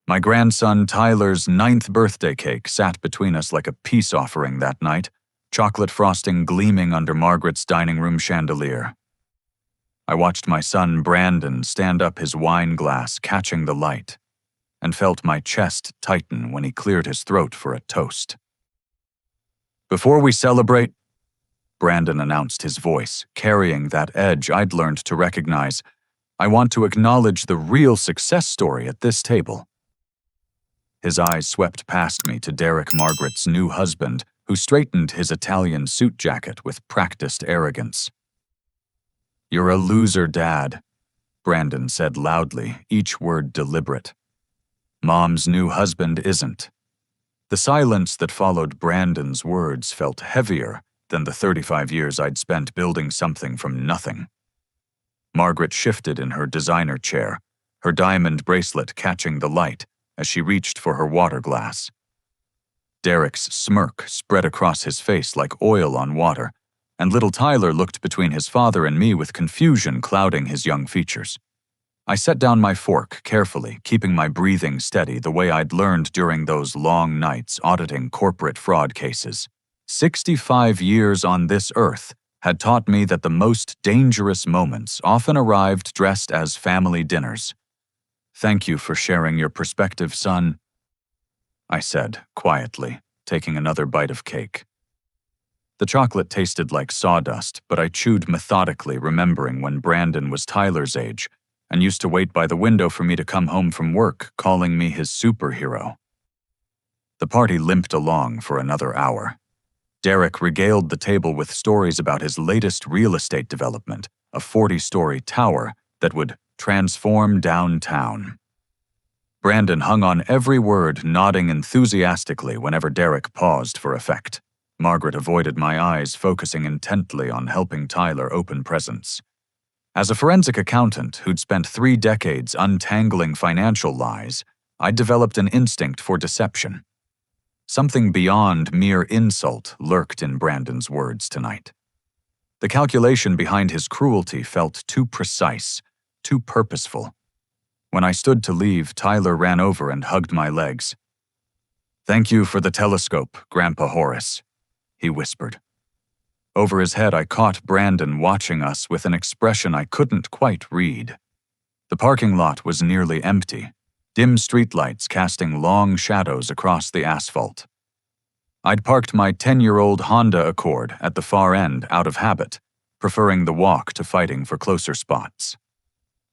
My grandson Tyler's 9th birthday cake sat between us like a peace offering that night, chocolate frosting gleaming under Margaret's dining room chandelier. I watched my son Brandon stand up his wine glass, catching the light, and felt my chest tighten when he cleared his throat for a toast. "Before we celebrate," Brandon announced, his voice carrying that edge I'd learned to recognize, "I want to acknowledge the real success story at this table." His eyes swept past me to Derek, Margaret's new husband, who straightened his Italian suit jacket with practiced arrogance. "You're a loser, Dad," Brandon said loudly, each word deliberate. "Mom's new husband isn't." The silence that followed Brandon's words felt heavier than the 35 years I'd spent building something from nothing. Margaret shifted in her designer chair, her diamond bracelet catching the light as she reached for her water glass. Derek's smirk spread across his face like oil on water, and little Tyler looked between his father and me with confusion clouding his young features. I set down my fork carefully, keeping my breathing steady the way I'd learned during those long nights auditing corporate fraud cases. 65 years on this earth had taught me that the most dangerous moments often arrived dressed as family dinners. "Thank you for sharing your perspective, son," I said quietly, taking another bite of cake. The chocolate tasted like sawdust, but I chewed methodically, remembering when Brandon was Tyler's age and used to wait by the window for me to come home from work, calling me his superhero. The party limped along for another hour. Derek regaled the table with stories about his latest real estate development, a 40-story tower that would transform downtown. Brandon hung on every word, nodding enthusiastically whenever Derek paused for effect. Margaret avoided my eyes, focusing intently on helping Tyler open presents. As a forensic accountant who'd spent 3 decades untangling financial lies, I'd developed an instinct for deception. Something beyond mere insult lurked in Brandon's words tonight. The calculation behind his cruelty felt too precise, too purposeful. When I stood to leave, Tyler ran over and hugged my legs. "Thank you for the telescope, Grandpa Horace," he whispered. Over his head, I caught Brandon watching us with an expression I couldn't quite read. The parking lot was nearly empty, dim streetlights casting long shadows across the asphalt. I'd parked my 10-year-old Honda Accord at the far end out of habit, preferring the walk to fighting for closer spots.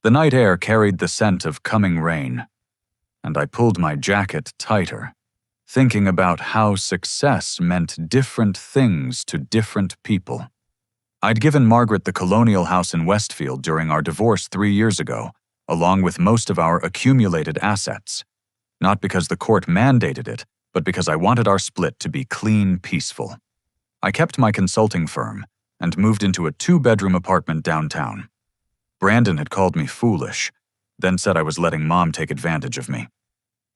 The night air carried the scent of coming rain, and I pulled my jacket tighter, thinking about how success meant different things to different people. I'd given Margaret the colonial house in Westfield during our divorce 3 years ago, along with most of our accumulated assets, not because the court mandated it, but because I wanted our split to be clean, peaceful. I kept my consulting firm and moved into a 2-bedroom apartment downtown. Brandon had called me foolish, then said I was letting Mom take advantage of me.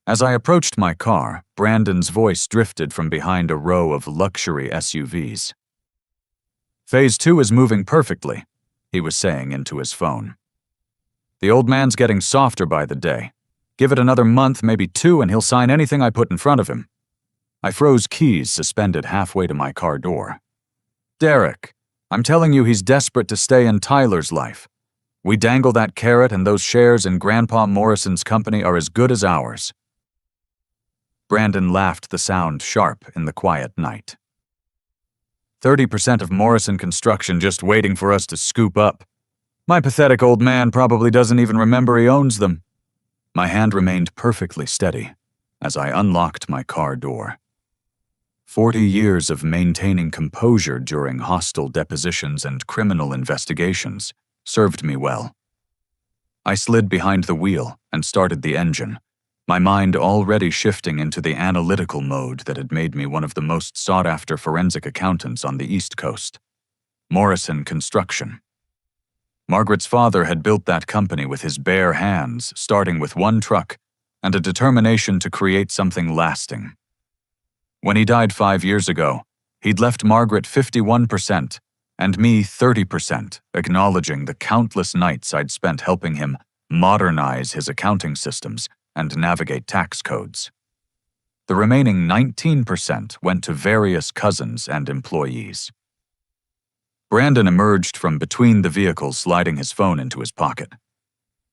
As I approached my car, Brandon's voice drifted from behind a row of luxury SUVs. "Phase 2 is moving perfectly," he was saying into his phone. "The old man's getting softer by the day. Give it another month, maybe 2, and he'll sign anything I put in front of him." I froze, keys suspended halfway to my car door. "Derek, I'm telling you, he's desperate to stay in Tyler's life. We dangle that carrot, and those shares in Grandpa Morrison's company are as good as ours." Brandon laughed, the sound sharp in the quiet night. 30% of Morrison Construction just waiting for us to scoop up. My pathetic old man probably doesn't even remember he owns them." My hand remained perfectly steady as I unlocked my car door. 40 years of maintaining composure during hostile depositions and criminal investigations served me well. I slid behind the wheel and started the engine, my mind already shifting into the analytical mode that had made me one of the most sought-after forensic accountants on the East Coast. Morrison Construction. Margaret's father had built that company with his bare hands, starting with 1 truck and a determination to create something lasting. When he died 5 years ago, he'd left Margaret 51% and me 30%, acknowledging the countless nights I'd spent helping him modernize his accounting systems and navigate tax codes. The remaining 19% went to various cousins and employees. Brandon emerged from between the vehicles, sliding his phone into his pocket.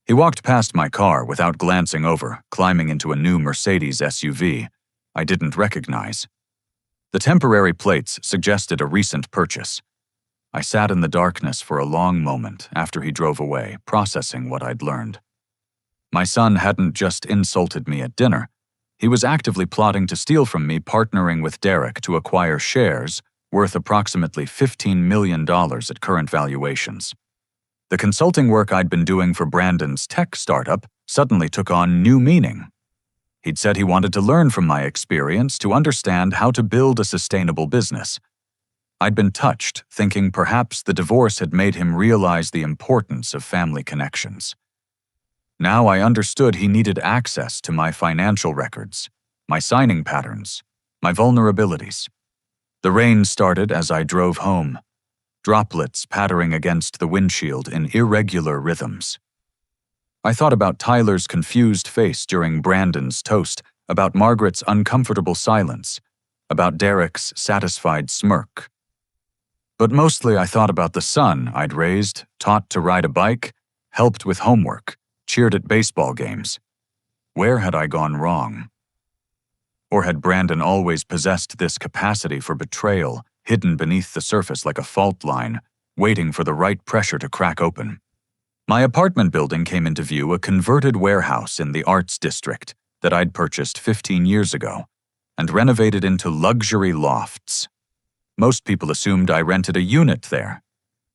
He walked past my car without glancing over, climbing into a new Mercedes SUV I didn't recognize. The temporary plates suggested a recent purchase. I sat in the darkness for a long moment after he drove away, processing what I'd learned. My son hadn't just insulted me at dinner. He was actively plotting to steal from me, partnering with Derek to acquire shares worth approximately $15 million at current valuations. The consulting work I'd been doing for Brandon's tech startup suddenly took on new meaning. He'd said he wanted to learn from my experience to understand how to build a sustainable business. I'd been touched, thinking perhaps the divorce had made him realize the importance of family connections. Now I understood he needed access to my financial records, my signing patterns, my vulnerabilities. The rain started as I drove home, droplets pattering against the windshield in irregular rhythms. I thought about Tyler's confused face during Brandon's toast, about Margaret's uncomfortable silence, about Derek's satisfied smirk. But mostly I thought about the son I'd raised, taught to ride a bike, helped with homework, cheered at baseball games. Where had I gone wrong? Or had Brandon always possessed this capacity for betrayal, hidden beneath the surface like a fault line, waiting for the right pressure to crack open? My apartment building came into view, a converted warehouse in the arts district that I'd purchased 15 years ago and renovated into luxury lofts. Most people assumed I rented a unit there.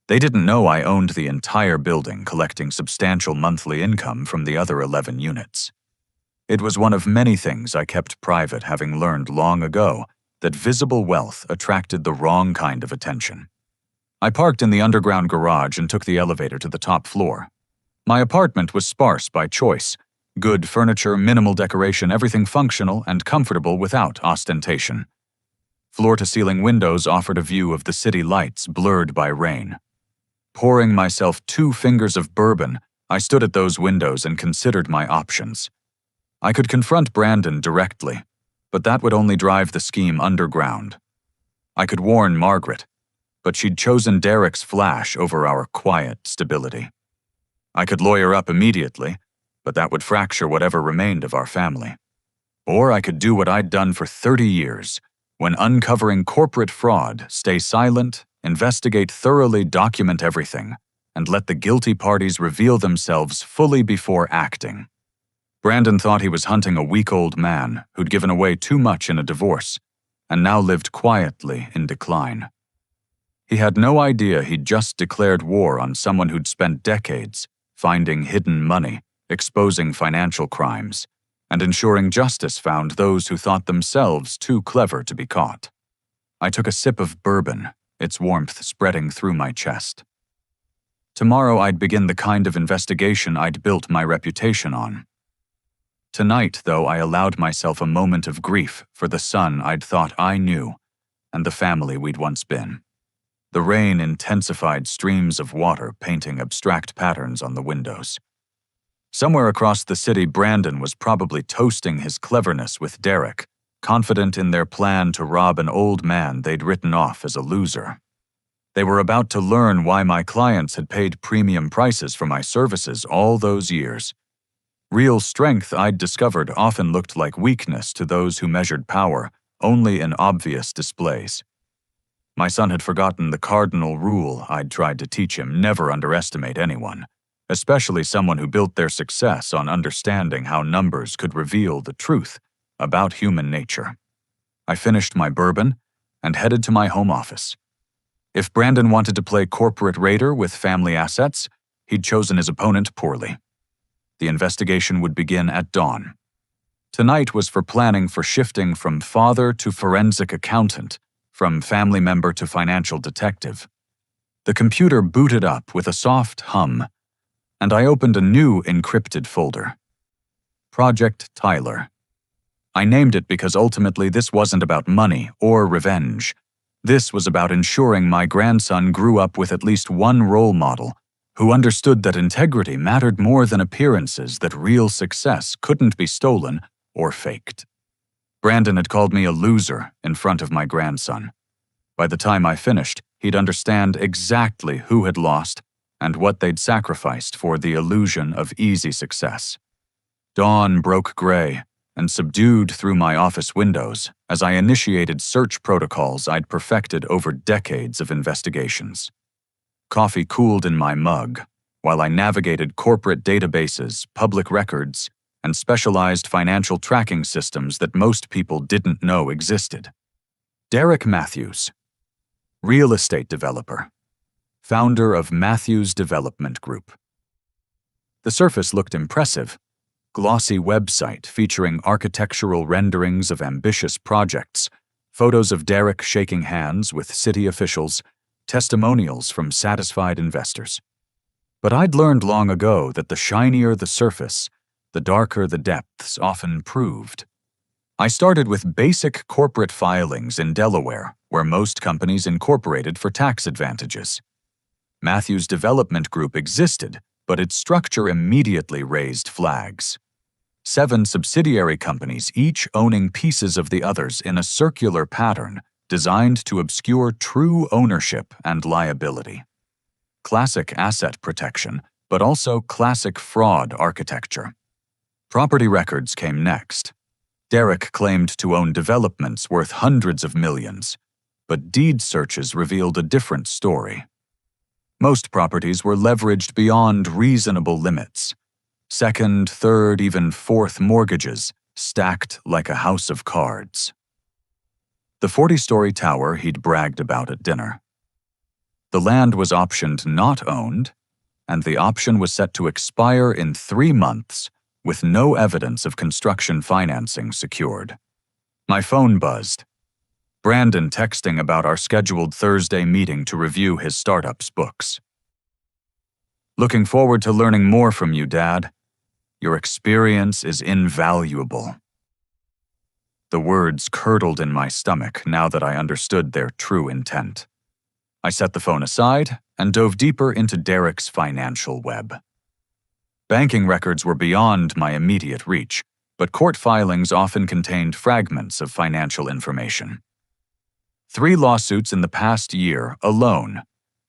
They didn't know I owned the entire building, collecting substantial monthly income from the other 11 units. It was one of many things I kept private, having learned long ago that visible wealth attracted the wrong kind of attention. I parked in the underground garage and took the elevator to the top floor. My apartment was sparse by choice. Good furniture, minimal decoration, everything functional and comfortable without ostentation. Floor-to-ceiling windows offered a view of the city lights blurred by rain. Pouring myself 2 fingers of bourbon, I stood at those windows and considered my options. I could confront Brandon directly, but that would only drive the scheme underground. I could warn Margaret, but she'd chosen Derek's flash over our quiet stability. I could lawyer up immediately, but that would fracture whatever remained of our family. Or I could do what I'd done for 30 years, when uncovering corporate fraud, stay silent, investigate thoroughly, document everything, and let the guilty parties reveal themselves fully before acting. Brandon thought he was hunting a weak old man who'd given away too much in a divorce and now lived quietly in decline. He had no idea he'd just declared war on someone who'd spent decades finding hidden money, exposing financial crimes, and ensuring justice found those who thought themselves too clever to be caught. I took a sip of bourbon, its warmth spreading through my chest. Tomorrow I'd begin the kind of investigation I'd built my reputation on. Tonight, though, I allowed myself a moment of grief for the son I'd thought I knew and the family we'd once been. The rain intensified streams of water, painting abstract patterns on the windows. Somewhere across the city, Brandon was probably toasting his cleverness with Derek, confident in their plan to rob an old man they'd written off as a loser. They were about to learn why my clients had paid premium prices for my services all those years. Real strength, I'd discovered, often looked like weakness to those who measured power only in obvious displays. My son had forgotten the cardinal rule I'd tried to teach him: never underestimate anyone, especially someone who built their success on understanding how numbers could reveal the truth about human nature. I finished my bourbon and headed to my home office. If Brandon wanted to play corporate raider with family assets, he'd chosen his opponent poorly. The investigation would begin at dawn. Tonight was for planning for shifting from father to forensic accountant, from family member to financial detective. The computer booted up with a soft hum, and I opened a new encrypted folder. Project Tyler. I named it because ultimately this wasn't about money or revenge. This was about ensuring my grandson grew up with at least one role model who understood that integrity mattered more than appearances, that real success couldn't be stolen or faked. Brandon had called me a loser in front of my grandson. By the time I finished, he'd understand exactly who had lost and what they'd sacrificed for the illusion of easy success. Dawn broke gray and subdued through my office windows as I initiated search protocols I'd perfected over decades of investigations. Coffee cooled in my mug while I navigated corporate databases, public records, and specialized financial tracking systems that most people didn't know existed. Derek Matthews, real estate developer, founder of Matthews Development Group. The surface looked impressive. Glossy website featuring architectural renderings of ambitious projects, photos of Derek shaking hands with city officials, testimonials from satisfied investors. But I'd learned long ago that the shinier the surface, the darker the depths often proved. I started with basic corporate filings in Delaware, where most companies incorporated for tax advantages. Matthews Development Group existed, but its structure immediately raised flags. 7 subsidiary companies, each owning pieces of the others in a circular pattern designed to obscure true ownership and liability. Classic asset protection, but also classic fraud architecture. Property records came next. Derek claimed to own developments worth hundreds of millions, but deed searches revealed a different story. Most properties were leveraged beyond reasonable limits. Second, third, even fourth mortgages stacked like a house of cards. The 40-story tower he'd bragged about at dinner. The land was optioned not owned, and the option was set to expire in 3 months with no evidence of construction financing secured. My phone buzzed. Brandon texting about our scheduled Thursday meeting to review his startup's books. Looking forward to learning more from you, Dad. Your experience is invaluable. The words curdled in my stomach now that I understood their true intent. I set the phone aside and dove deeper into Derek's financial web. Banking records were beyond my immediate reach, but court filings often contained fragments of financial information. 3 lawsuits in the past year alone,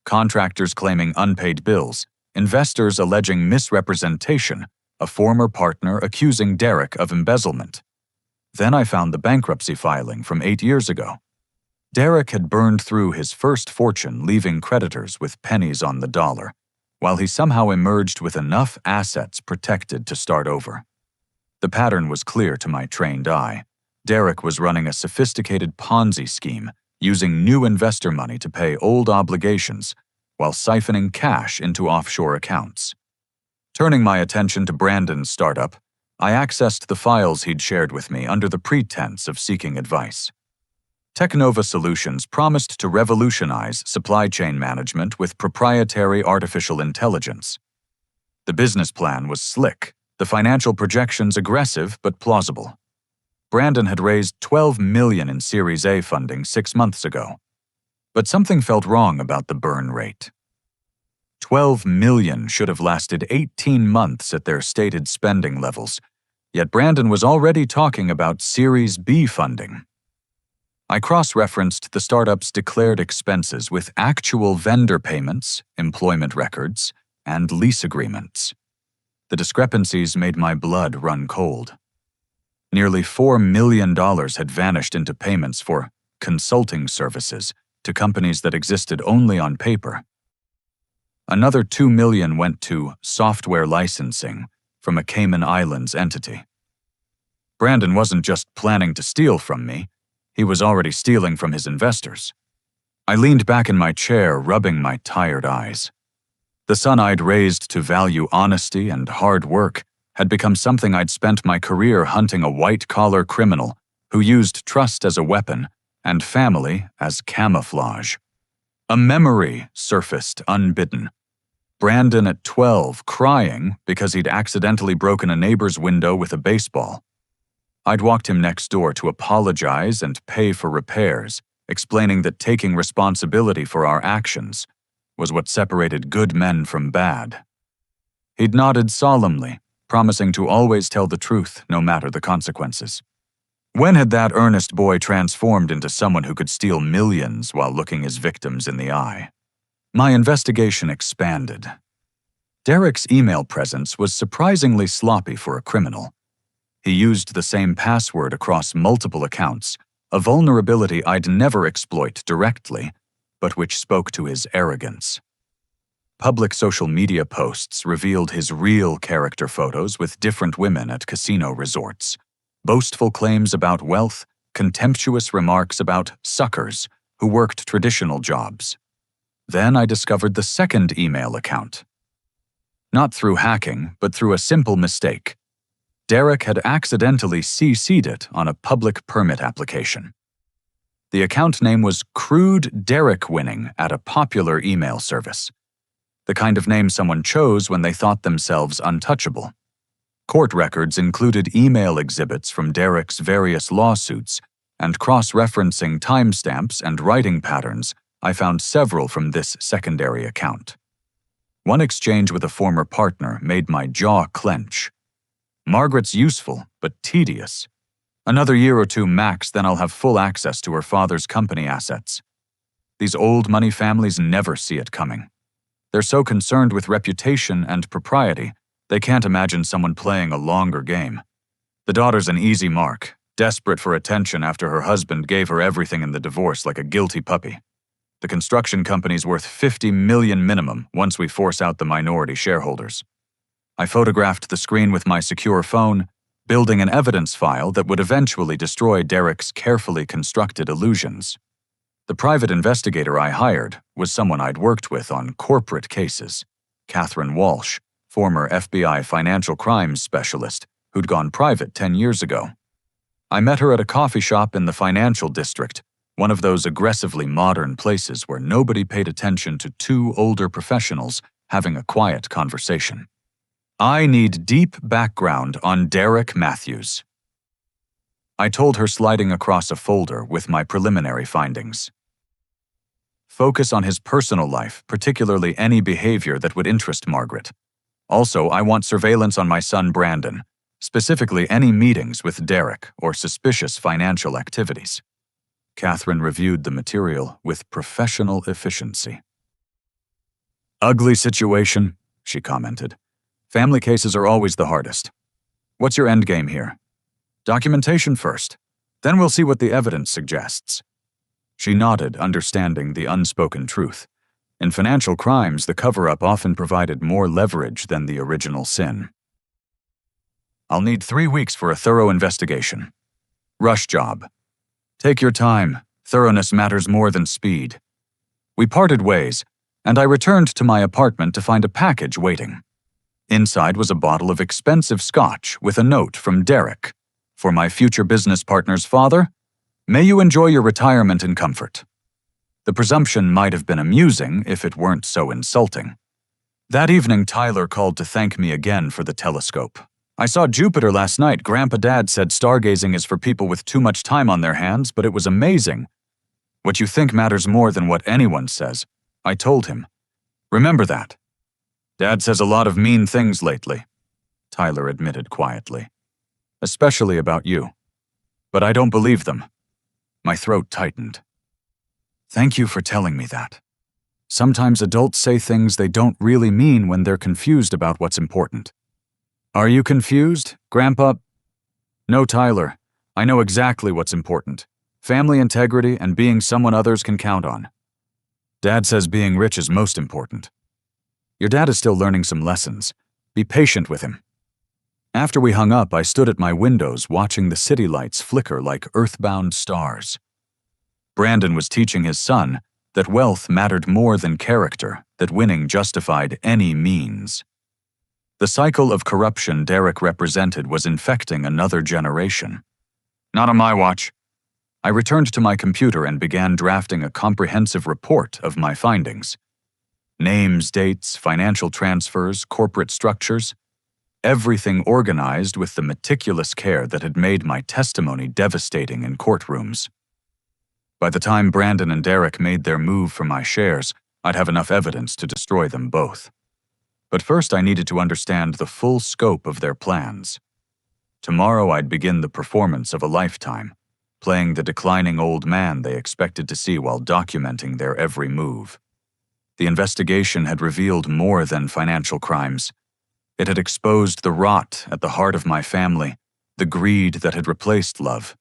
contractors claiming unpaid bills, investors alleging misrepresentation, a former partner accusing Derek of embezzlement. Then I found the bankruptcy filing from 8 years ago. Derek had burned through his first fortune, leaving creditors with pennies on the dollar, while he somehow emerged with enough assets protected to start over. The pattern was clear to my trained eye. Derek was running a sophisticated Ponzi scheme, using new investor money to pay old obligations, while siphoning cash into offshore accounts. Turning my attention to Brandon's startup, I accessed the files he'd shared with me under the pretense of seeking advice. Technova Solutions promised to revolutionize supply chain management with proprietary artificial intelligence. The business plan was slick, the financial projections aggressive but plausible. Brandon had raised $12 million in Series A funding 6 months ago. But something felt wrong about the burn rate. $12 million should have lasted 18 months at their stated spending levels, yet Brandon was already talking about Series B funding. I cross-referenced the startup's declared expenses with actual vendor payments, employment records, and lease agreements. The discrepancies made my blood run cold. Nearly $4 million had vanished into payments for consulting services to companies that existed only on paper. Another $2 million went to software licensing from a Cayman Islands entity. Brandon wasn't just planning to steal from me, he was already stealing from his investors. I leaned back in my chair, rubbing my tired eyes. The son I'd raised to value honesty and hard work had become something I'd spent my career hunting, a white-collar criminal who used trust as a weapon and family as camouflage. A memory surfaced unbidden. Brandon at 12, crying because he'd accidentally broken a neighbor's window with a baseball. I'd walked him next door to apologize and pay for repairs, explaining that taking responsibility for our actions was what separated good men from bad. He'd nodded solemnly, promising to always tell the truth no matter the consequences. When had that earnest boy transformed into someone who could steal millions while looking his victims in the eye? My investigation expanded. Derek's email presence was surprisingly sloppy for a criminal. He used the same password across multiple accounts, a vulnerability I'd never exploit directly, but which spoke to his arrogance. Public social media posts revealed his real character photos with different women at casino resorts, boastful claims about wealth, contemptuous remarks about suckers who worked traditional jobs. Then I discovered the second email account. Not through hacking, but through a simple mistake. Derek had accidentally CC'd it on a public permit application. The account name was Crude Derek Winning at a popular email service, the kind of name someone chose when they thought themselves untouchable. Court records included email exhibits from Derek's various lawsuits, and cross-referencing timestamps and writing patterns, I found several from this secondary account. One exchange with a former partner made my jaw clench. "Margaret's useful, but tedious. Another year or two max, then I'll have full access to her father's company assets. These old money families never see it coming. They're so concerned with reputation and propriety, they can't imagine someone playing a longer game. The daughter's an easy mark, desperate for attention after her husband gave her everything in the divorce like a guilty puppy. The construction company's worth $50 million minimum once we force out the minority shareholders." I photographed the screen with my secure phone, building an evidence file that would eventually destroy Derek's carefully constructed illusions. The private investigator I hired was someone I'd worked with on corporate cases, Catherine Walsh, former FBI financial crimes specialist who'd gone private 10 years ago. I met her at a coffee shop in the financial district, one of those aggressively modern places where nobody paid attention to two older professionals having a quiet conversation. "I need deep background on Derek Matthews," I told her, sliding across a folder with my preliminary findings. "Focus on his personal life, particularly any behavior that would interest Margaret. Also, I want surveillance on my son Brandon, specifically any meetings with Derek or suspicious financial activities." Catherine reviewed the material with professional efficiency. "Ugly situation," she commented. "Family cases are always the hardest. What's your endgame here? Documentation first, then we'll see what the evidence suggests." She nodded, understanding the unspoken truth. In financial crimes, the cover-up often provided more leverage than the original sin. "I'll need 3 weeks for a thorough investigation. Rush job. Take your time. Thoroughness matters more than speed." We parted ways, and I returned to my apartment to find a package waiting. Inside was a bottle of expensive scotch with a note from Derek. "For my future business partner's father, may you enjoy your retirement in comfort." The presumption might have been amusing if it weren't so insulting. That evening, Tyler called to thank me again for the telescope. "I saw Jupiter last night. Grandpa Dad said stargazing is for people with too much time on their hands, but it was amazing. What you think matters more than what anyone says," I told him. "Remember that." "Dad says a lot of mean things lately," Tyler admitted quietly. "Especially about you. But I don't believe them." My throat tightened. "Thank you for telling me that. Sometimes adults say things they don't really mean when they're confused about what's important." "Are you confused, Grandpa?" "No, Tyler. I know exactly what's important. Family integrity and being someone others can count on. Dad says being rich is most important. Your dad is still learning some lessons. Be patient with him." After we hung up, I stood at my windows watching the city lights flicker like earthbound stars. Brandon was teaching his son that wealth mattered more than character, that winning justified any means. The cycle of corruption Derek represented was infecting another generation. "Not on my watch." I returned to my computer and began drafting a comprehensive report of my findings. Names, dates, financial transfers, corporate structures, everything organized with the meticulous care that had made my testimony devastating in courtrooms. By the time Brandon and Derek made their move for my shares, I'd have enough evidence to destroy them both. But first I needed to understand the full scope of their plans. Tomorrow I'd begin the performance of a lifetime, playing the declining old man they expected to see while documenting their every move. The investigation had revealed more than financial crimes. It had exposed the rot at the heart of my family, the greed that had replaced love,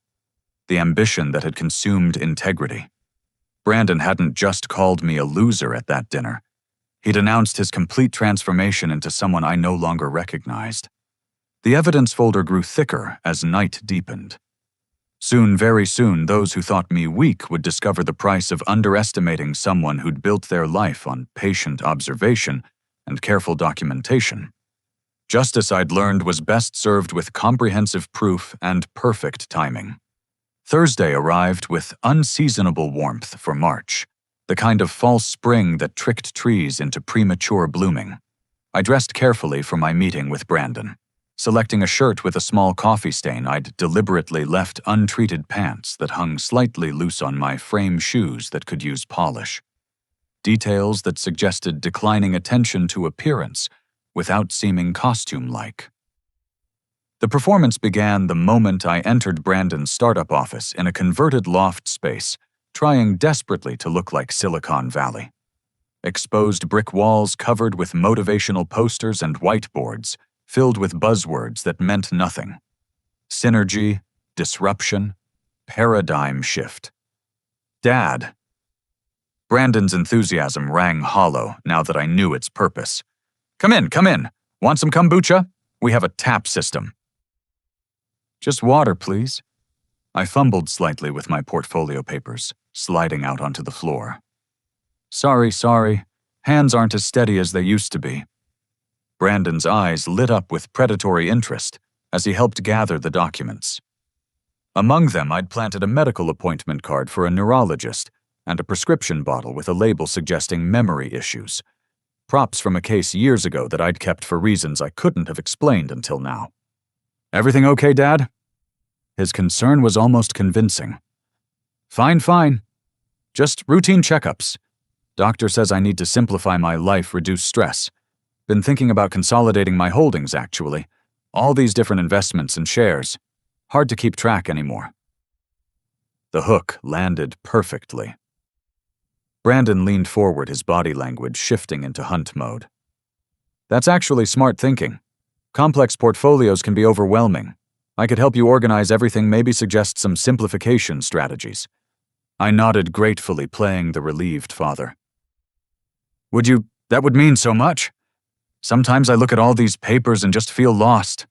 the ambition that had consumed integrity. Brandon hadn't just called me a loser at that dinner. He'd announced his complete transformation into someone I no longer recognized. The evidence folder grew thicker as night deepened. Soon, very soon, those who thought me weak would discover the price of underestimating someone who'd built their life on patient observation and careful documentation. Justice, I'd learned, was best served with comprehensive proof and perfect timing. Thursday arrived with unseasonable warmth for March, the kind of false spring that tricked trees into premature blooming. I dressed carefully for my meeting with Brandon. Selecting a shirt with a small coffee stain, I'd deliberately left untreated pants that hung slightly loose on my frame shoes that could use polish. Details that suggested declining attention to appearance without seeming costume-like. The performance began the moment I entered Brandon's startup office in a converted loft space, trying desperately to look like Silicon Valley. Exposed brick walls covered with motivational posters and whiteboards, filled with buzzwords that meant nothing. Synergy, disruption, paradigm shift. Dad. Brandon's enthusiasm rang hollow now that I knew its purpose. Come in, come in. Want some kombucha? We have a tap system. Just water, please. I fumbled slightly with my portfolio papers, sliding out onto the floor. Sorry. Hands aren't as steady as they used to be. Brandon's eyes lit up with predatory interest as he helped gather the documents. Among them, I'd planted a medical appointment card for a neurologist and a prescription bottle with a label suggesting memory issues. Props from a case years ago that I'd kept for reasons I couldn't have explained until now. Everything okay, Dad? His concern was almost convincing. Fine. Just routine checkups. Doctor says I need to simplify my life, reduce stress. Been thinking about consolidating my holdings, actually. All these different investments and shares. Hard to keep track anymore. The hook landed perfectly. Brandon leaned forward, his body language shifting into hunt mode. That's actually smart thinking. Complex portfolios can be overwhelming. I could help you organize everything, maybe suggest some simplification strategies. I nodded gratefully, playing the relieved father. That would mean so much. Sometimes I look at all these papers and just feel lost.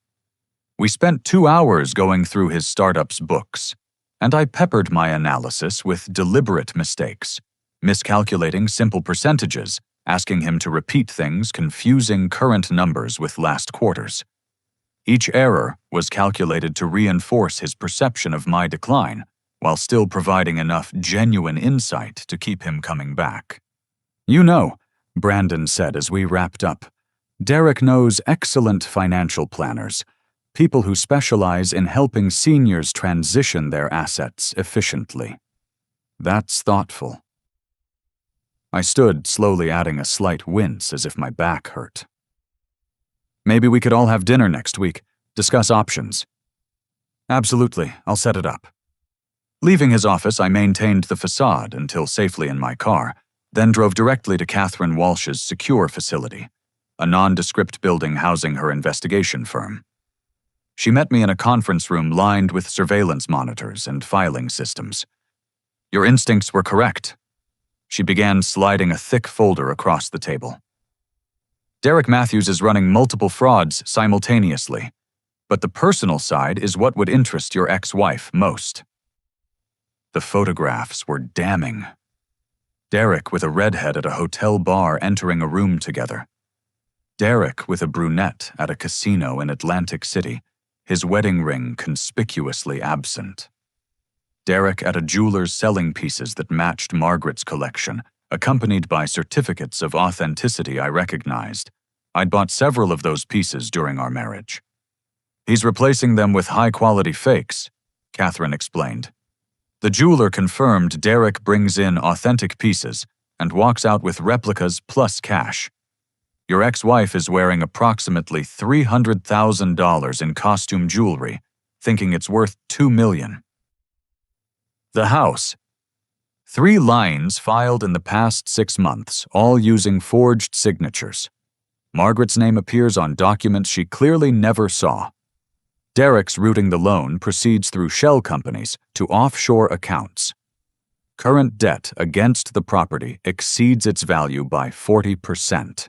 We spent 2 hours going through his startup's books, and I peppered my analysis with deliberate mistakes, miscalculating simple percentages, asking him to repeat things, confusing current numbers with last quarters. Each error was calculated to reinforce his perception of my decline, while still providing enough genuine insight to keep him coming back. You know, Brandon said as we wrapped up, Derek knows excellent financial planners, people who specialize in helping seniors transition their assets efficiently. That's thoughtful. I stood, slowly adding a slight wince as if my back hurt. Maybe we could all have dinner next week, discuss options. Absolutely, I'll set it up. Leaving his office, I maintained the facade until safely in my car, then drove directly to Catherine Walsh's secure facility, a nondescript building housing her investigation firm. She met me in a conference room lined with surveillance monitors and filing systems. Your instincts were correct. She began sliding a thick folder across the table. Derek Matthews is running multiple frauds simultaneously, but the personal side is what would interest your ex-wife most. The photographs were damning. Derek with a redhead at a hotel bar entering a room together. Derek with a brunette at a casino in Atlantic City, his wedding ring conspicuously absent. Derek at a jeweler's selling pieces that matched Margaret's collection, accompanied by certificates of authenticity I recognized. I'd bought several of those pieces during our marriage. He's replacing them with high-quality fakes, Catherine explained. The jeweler confirmed Derek brings in authentic pieces, and walks out with replicas plus cash. Your ex-wife is wearing approximately $300,000 in costume jewelry, thinking it's worth $2 million. The house. 3 lines filed in the past 6 months, all using forged signatures. Margaret's name appears on documents she clearly never saw. Derek's routing the loan proceeds through shell companies to offshore accounts. Current debt against the property exceeds its value by 40%.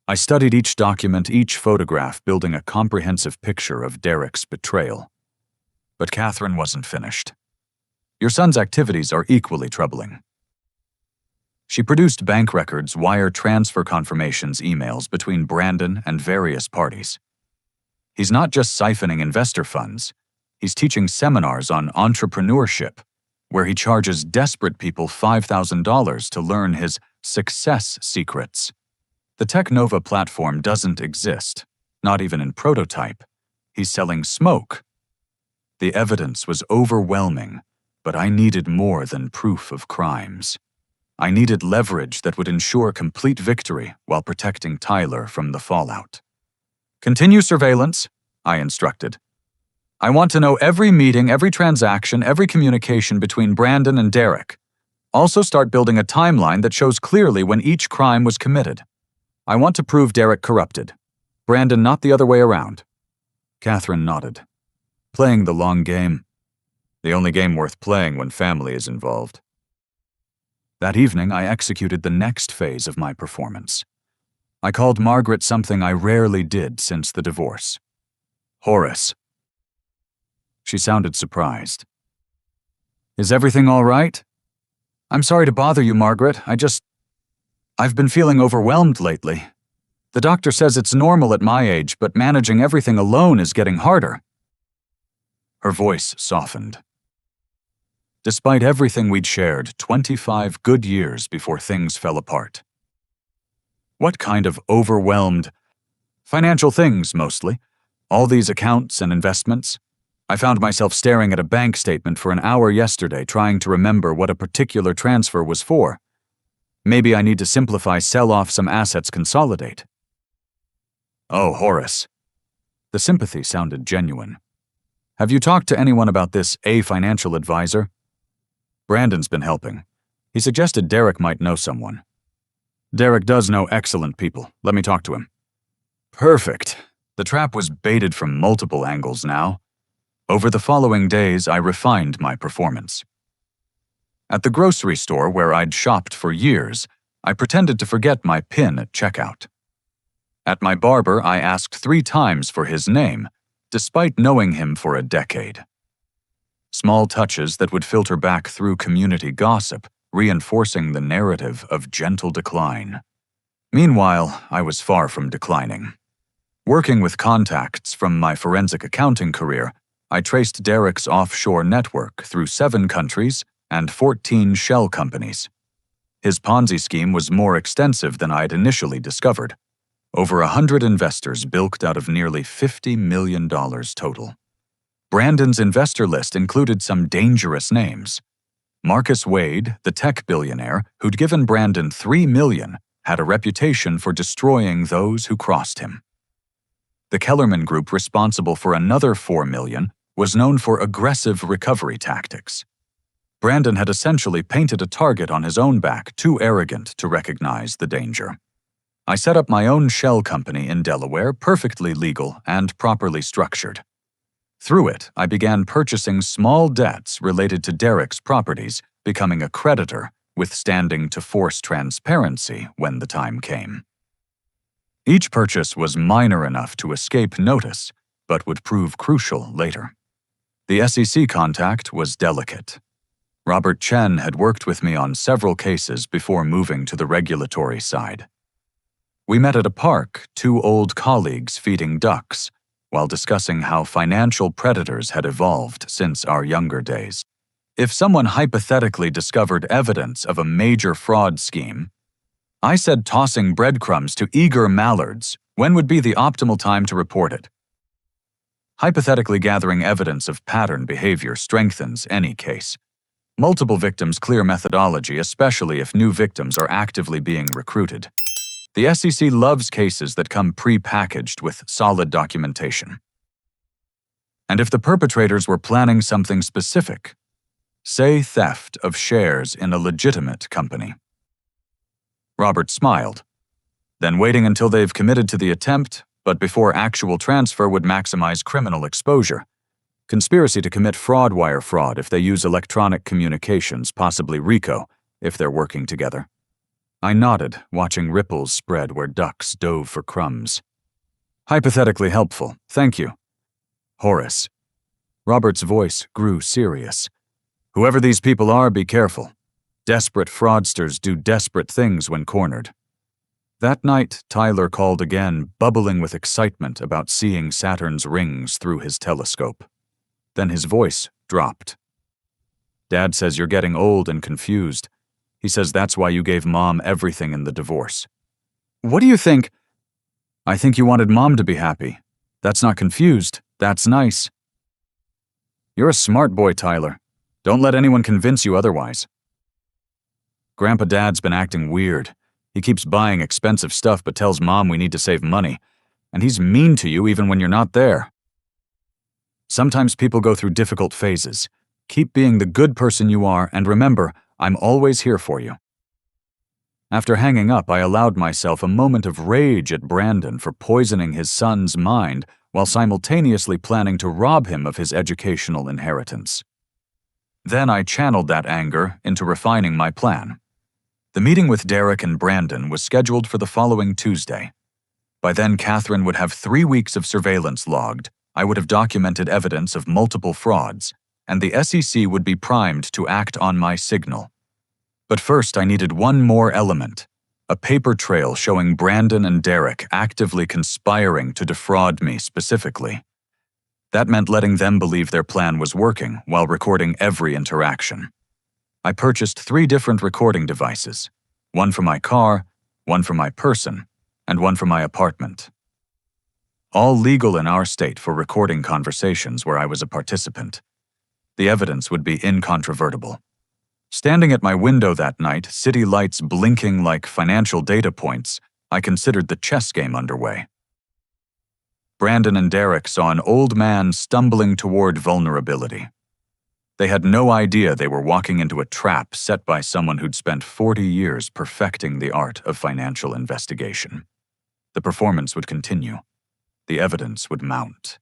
I studied each document, each photograph, building a comprehensive picture of Derek's betrayal. But Catherine wasn't finished. Your son's activities are equally troubling. She produced bank records, wire transfer confirmations, emails between Brandon and various parties. He's not just siphoning investor funds, he's teaching seminars on entrepreneurship, where he charges desperate people $5,000 to learn his success secrets. The Technova platform doesn't exist, not even in prototype. He's selling smoke. The evidence was overwhelming, but I needed more than proof of crimes. I needed leverage that would ensure complete victory while protecting Tyler from the fallout. Continue surveillance, I instructed. I want to know every meeting, every transaction, every communication between Brandon and Derek. Also start building a timeline that shows clearly when each crime was committed. I want to prove Derek corrupted. Brandon not the other way around. Catherine nodded. Playing the long game. The only game worth playing when family is involved. That evening, I executed the next phase of my performance. I called Margaret something I rarely did since the divorce. Horace. She sounded surprised. Is everything all right? I'm sorry to bother you, Margaret. I've been feeling overwhelmed lately. The doctor says it's normal at my age, but managing everything alone is getting harder. Her voice softened. Despite everything we'd shared, 25 good years before things fell apart. What kind of overwhelmed? Financial things, mostly. All these accounts and investments. I found myself staring at a bank statement for an hour yesterday, trying to remember what a particular transfer was for. Maybe I need to simplify, sell off some assets, consolidate. Oh, Horace. The sympathy sounded genuine. Have you talked to anyone about this, a financial advisor? Brandon's been helping. He suggested Derek might know someone. Derek does know excellent people. Let me talk to him. Perfect. The trap was baited from multiple angles now. Over the following days, I refined my performance. At the grocery store where I'd shopped for years, I pretended to forget my PIN at checkout. At my barber, I asked 3 times for his name, despite knowing him for a decade. Small touches that would filter back through community gossip, reinforcing the narrative of gentle decline. Meanwhile, I was far from declining. Working with contacts from my forensic accounting career, I traced Derek's offshore network through 7 countries and 14 shell companies. His Ponzi scheme was more extensive than I'd initially discovered. Over 100 investors bilked out of nearly $50 million total. Brandon's investor list included some dangerous names. Marcus Wade, the tech billionaire who'd given Brandon $3 million, had a reputation for destroying those who crossed him. The Kellerman Group, responsible for another $4 million, was known for aggressive recovery tactics. Brandon had essentially painted a target on his own back, too arrogant to recognize the danger. I set up my own shell company in Delaware, perfectly legal and properly structured. Through it, I began purchasing small debts related to Derek's properties, becoming a creditor, with standing to force transparency when the time came. Each purchase was minor enough to escape notice, but would prove crucial later. The SEC contact was delicate. Robert Chen had worked with me on several cases before moving to the regulatory side. We met at a park, 2 old colleagues feeding ducks, while discussing how financial predators had evolved since our younger days. If someone hypothetically discovered evidence of a major fraud scheme, I said tossing breadcrumbs to eager mallards, when would be the optimal time to report it? Hypothetically gathering evidence of pattern behavior strengthens any case. Multiple victims clear methodology, especially if new victims are actively being recruited. The SEC loves cases that come pre-packaged with solid documentation. And if the perpetrators were planning something specific, say theft of shares in a legitimate company. Robert smiled. Then waiting until they've committed to the attempt, but before actual transfer would maximize criminal exposure. Conspiracy to commit wire fraud if they use electronic communications, possibly RICO, if they're working together. I nodded, watching ripples spread where ducks dove for crumbs. Hypothetically helpful, thank you. Horace. Robert's voice grew serious. Whoever these people are, be careful. Desperate fraudsters do desperate things when cornered. That night, Tyler called again, bubbling with excitement about seeing Saturn's rings through his telescope. Then his voice dropped. Dad says you're getting old and confused. He says that's why you gave Mom everything in the divorce. What do you think? I think you wanted Mom to be happy. That's not confused. That's nice. You're a smart boy, Tyler. Don't let anyone convince you otherwise. Grandpa Dad's been acting weird. He keeps buying expensive stuff but tells Mom we need to save money. And he's mean to you even when you're not there. Sometimes people go through difficult phases. Keep being the good person you are, and remember, I'm always here for you. After hanging up, I allowed myself a moment of rage at Brandon for poisoning his son's mind while simultaneously planning to rob him of his educational inheritance. Then I channeled that anger into refining my plan. The meeting with Derek and Brandon was scheduled for the following Tuesday. By then, Catherine would have 3 weeks of surveillance logged. I would have documented evidence of multiple frauds, and the SEC would be primed to act on my signal. But first, I needed one more element, a paper trail showing Brandon and Derek actively conspiring to defraud me specifically. That meant letting them believe their plan was working while recording every interaction. I purchased 3 different recording devices, one for my car, one for my person, and one for my apartment. All legal in our state for recording conversations where I was a participant. The evidence would be incontrovertible. Standing at my window that night, city lights blinking like financial data points, I considered the chess game underway. Brandon and Derek saw an old man stumbling toward vulnerability. They had no idea they were walking into a trap set by someone who'd spent 40 years perfecting the art of financial investigation. The performance would continue. The evidence would mount.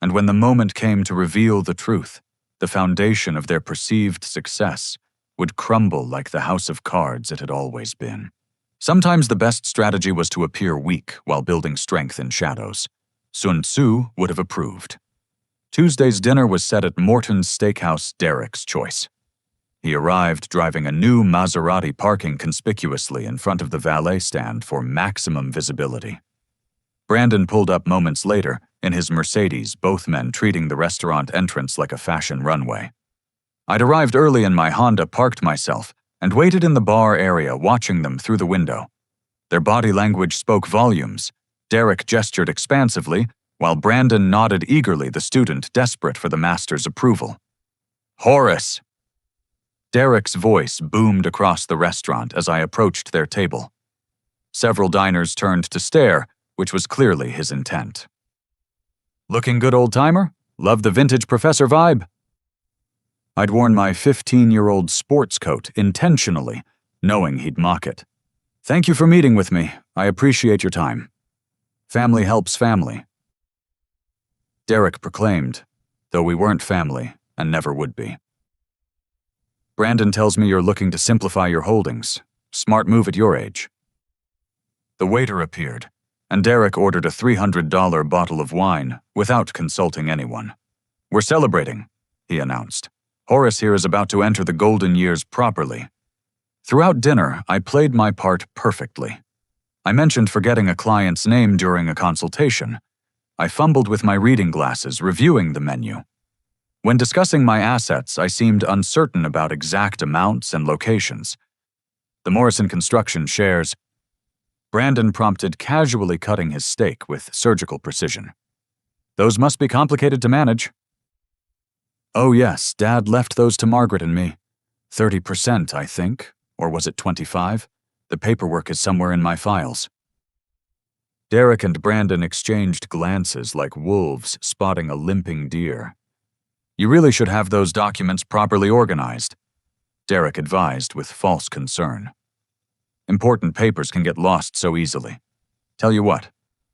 And when the moment came to reveal the truth, the foundation of their perceived success would crumble like the house of cards it had always been. Sometimes the best strategy was to appear weak while building strength in shadows. Sun Tzu would have approved. Tuesday's dinner was set at Morton's Steakhouse, Derek's choice. He arrived driving a new Maserati, parking conspicuously in front of the valet stand for maximum visibility. Brandon pulled up moments later in his Mercedes, both men treating the restaurant entrance like a fashion runway. I'd arrived early in my Honda, parked myself, and waited in the bar area watching them through the window. Their body language spoke volumes. Derek gestured expansively, while Brandon nodded eagerly, the student desperate for the master's approval. Horace! Derek's voice boomed across the restaurant as I approached their table. Several diners turned to stare, which was clearly his intent. Looking good, old-timer? Love the vintage professor vibe? I'd worn my 15-year-old sports coat intentionally, knowing he'd mock it. Thank you for meeting with me. I appreciate your time. Family helps family. Derek proclaimed, though we weren't family and never would be. Brandon tells me you're looking to simplify your holdings. Smart move at your age. The waiter appeared, and Derek ordered a $300 bottle of wine without consulting anyone. We're celebrating, he announced. Horace here is about to enter the golden years properly. Throughout dinner, I played my part perfectly. I mentioned forgetting a client's name during a consultation. I fumbled with my reading glasses, reviewing the menu. When discussing my assets, I seemed uncertain about exact amounts and locations. The Morrison Construction shares. Brandon prompted, casually cutting his steak with surgical precision. Those must be complicated to manage. Oh yes, Dad left those to Margaret and me. 30%, I think. Or was it 25? The paperwork is somewhere in my files. Derek and Brandon exchanged glances like wolves spotting a limping deer. You really should have those documents properly organized, Derek advised with false concern. Important papers can get lost so easily. Tell you what,